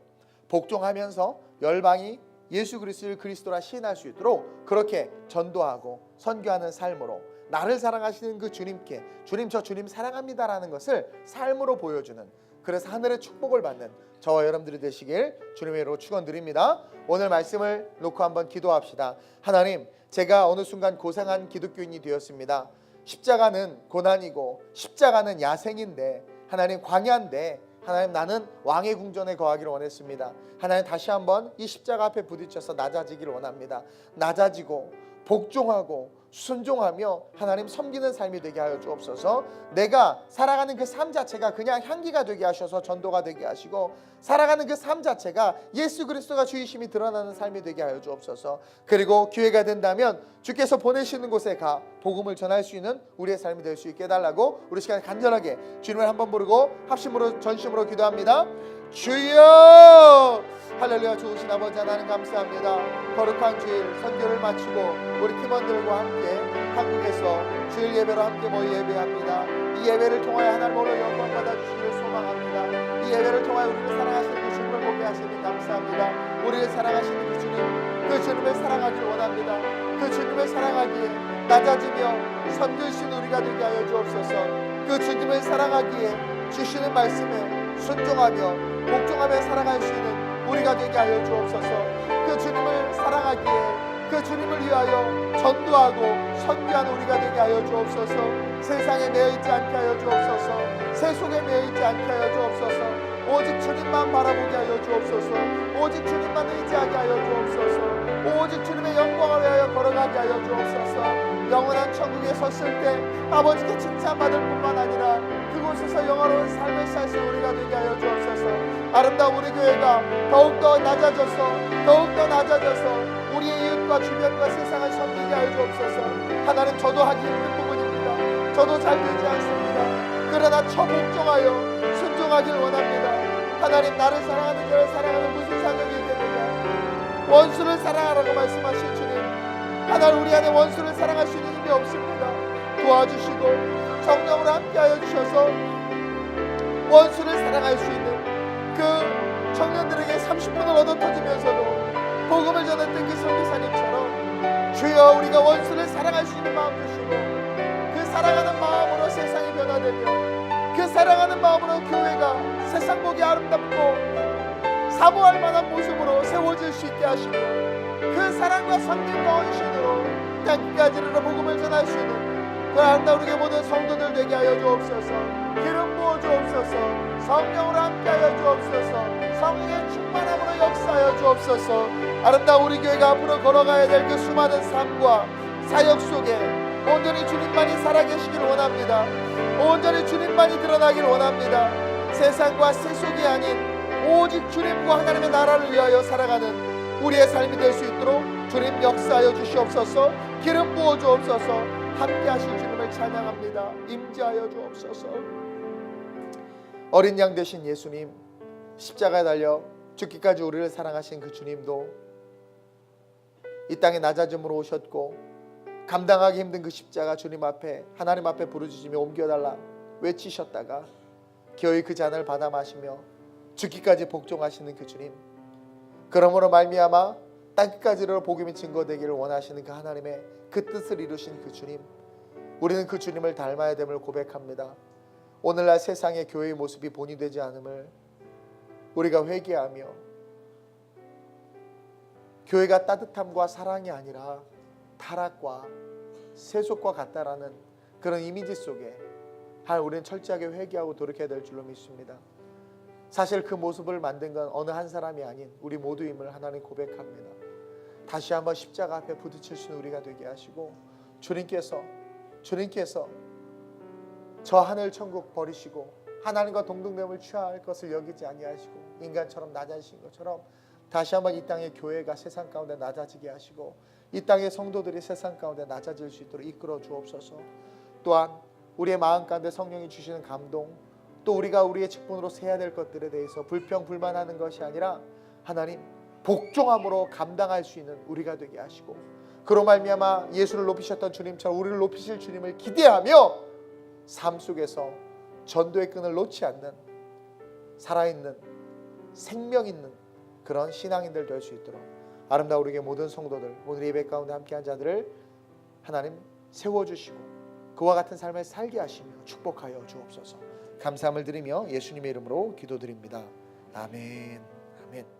복종하면서 열방이 예수 그리스도를 그리스도라 시인할 수 있도록 그렇게 전도하고 선교하는 삶으로 나를 사랑하시는 그 주님께 주님 저 주님 사랑합니다라는 것을 삶으로 보여주는 그래서 하늘의 축복을 받는 저와 여러분들이 되시길 주님의 이름으로 축원드립니다. 오늘 말씀을 놓고 한번 기도합시다. 하나님 제가 어느 순간 고생한 기독교인이 되었습니다. 십자가는 고난이고 십자가는 야생인데 하나님 광야인데 하나님 나는 왕의 궁전에 거하기를 원했습니다. 하나님 다시 한번 이 십자가 앞에 부딪혀서 낮아지기를 원합니다. 낮아지고 복종하고 순종하며 하나님 섬기는 삶이 되게 하여 주옵소서. 내가 살아가는 그 삶 자체가 그냥 향기가 되게 하셔서 전도가 되게 하시고, 살아가는 그 삶 자체가 예수 그리스도가 주이심이 드러나는 삶이 되게 하여 주옵소서. 그리고 기회가 된다면 주께서 보내시는 곳에 가 복음을 전할 수 있는 우리의 삶이 될 수 있게 해달라고 우리 시간 간절하게 주님을 한번 부르고 합심으로 전심으로 기도합니다. 주여! 할렐루야. 좋으신 아버지 하나님 감사합니다. 거룩한 주일 선교를 마치고 우리 팀원들과 함께 한국에서 주일 예배로 함께 모여 예배합니다. 이 예배를 통하여 하나님으로 영광 받아주시기를 소망합니다. 이 예배를 통하여 우리를 사랑하시는 그 주님을 보게 하시니 감사합니다. 우리를 사랑하시는 그 주님, 그 주님을 사랑하기를 원합니다. 그 주님을 사랑하기에 낮아지며 섬기신 우리가 되게 하여 주옵소서. 그 주님을 사랑하기에 주시는 말씀에 순종하며 복종하며 살아갈 수 있는 우리가 되게 하여 주옵소서. 그 주님을 사랑하기에 그 주님을 위하여 전도하고 선교하는 우리가 되게 하여 주옵소서. 세상에 매여있지 않게 하여 주옵소서. 세속에 매여있지 않게 하여 주옵소서. 오직 주님만 바라보게 하여 주옵소서. 오직 주님만 의지하게 하여 주옵소서. 오직 주님의 영광을 위하여 걸어가게 하여 주옵소서. 영원한 천국에 섰을 때 아버지께 칭찬받을 뿐만 아니라 그곳에서 영원한 삶을 살 수 있는 우리가 되게 하여 주옵소서. 아름다운 우리 교회가 더욱더 낮아져서 우리의 이웃과 주변과 세상을 섬기게 하여 주옵소서. 하나님, 저도 하기 힘든 부분입니다. 저도 잘 되지 않습니다. 그러나 처복종하여 순종하길 원합니다. 하나님, 나를 사랑하는 자를 사랑하는 무슨 상관이 되느냐. 원수를 사랑하라고 말씀하신 주님, 하나님, 우리 안에 원수를 사랑할 수 있는 힘이 없습니다. 도와주시고 성령으로 함께하여 주셔서 원수를 사랑할 수 있는 그 청년들에게 30분을 얻어터지면서도 복음을 전했던 그 선교사님처럼 주여, 우리가 원수를 사랑할 수 있는 마음 주시고 그 사랑하는 마음으로 세상이 변화되며 그 사랑하는 마음으로 교회가 세상 보기 아름답고 사모할 만한 모습으로 세워질 수 있게 하시고 그 사랑과 섬김과 헌신으로 땅끝까지 이르러 복음을 전할 수 있는 그 아름다운 우리 모든 성도들 되게 하여 주옵소서. 기름 부어 주옵소서. 성령으로 함께하여 주옵소서. 성령의 충만함으로 역사하여 주옵소서. 아름다운 우리 교회가 앞으로 걸어가야 될 그 수많은 삶과 사역 속에 온전히 주님만이 살아계시길 원합니다. 온전히 주님만이 드러나길 원합니다. 세상과 세속이 아닌 오직 주님과 하나님의 나라를 위하여 살아가는 우리의 삶이 될 수 있도록 주님 역사하여 주시옵소서. 기름 부어 주옵소서. 함께 하실 주님을 찬양합니다. 임재하여 주옵소서. 어린 양 되신 예수님, 십자가에 달려 죽기까지 우리를 사랑하신 그 주님도 이 땅에 낮아짐으로 오셨고 감당하기 힘든 그 십자가 주님 앞에, 하나님 앞에 부르짖으며 옮겨달라 외치셨다가 겨우 그 잔을 받아 마시며 죽기까지 복종하시는 그 주님, 그러므로 말미암아 땅끝까지 이르러 복음이 증거되기를 원하시는 그 하나님의 그 뜻을 이루신 그 주님, 우리는 그 주님을 닮아야 됨을 고백합니다. 오늘날 세상의 교회의 모습이 본이 되지 않음을 우리가 회개하며 교회가 따뜻함과 사랑이 아니라 타락과 세속과 같다라는 그런 이미지 속에 우리는 철저하게 회개하고 돌이켜야 될 줄로 믿습니다. 사실 그 모습을 만든 건 어느 한 사람이 아닌 우리 모두임을 하나님 고백합니다. 다시 한번 십자가 앞에 부딪힐 수 있는 우리가 되게 하시고 주님께서 저 하늘 천국 버리시고 하나님과 동등됨을 취할 것을 여기지 아니하시고 인간처럼 낮아지신 것처럼 다시 한번 이 땅의 교회가 세상 가운데 낮아지게 하시고 이 땅의 성도들이 세상 가운데 낮아질 수 있도록 이끌어 주옵소서. 또한 우리의 마음 가운데 성령이 주시는 감동, 또 우리가 우리의 직분으로 세야 될 것들에 대해서 불평 불만하는 것이 아니라 하나님 복종함으로 감당할 수 있는 우리가 되게 하시고, 그로 말미암아 예수를 높이셨던 주님처럼 우리를 높이실 주님을 기대하며 삶 속에서 전도의 끈을 놓지 않는 살아있는 생명 있는 그런 신앙인들 될 수 있도록 아름다운 우리의 모든 성도들, 오늘 예배 가운데 함께한 자들을 하나님 세워주시고 그와 같은 삶을 살게 하시며 축복하여 주옵소서. 감사함을 드리며 예수님의 이름으로 기도드립니다. 아멘. 아멘.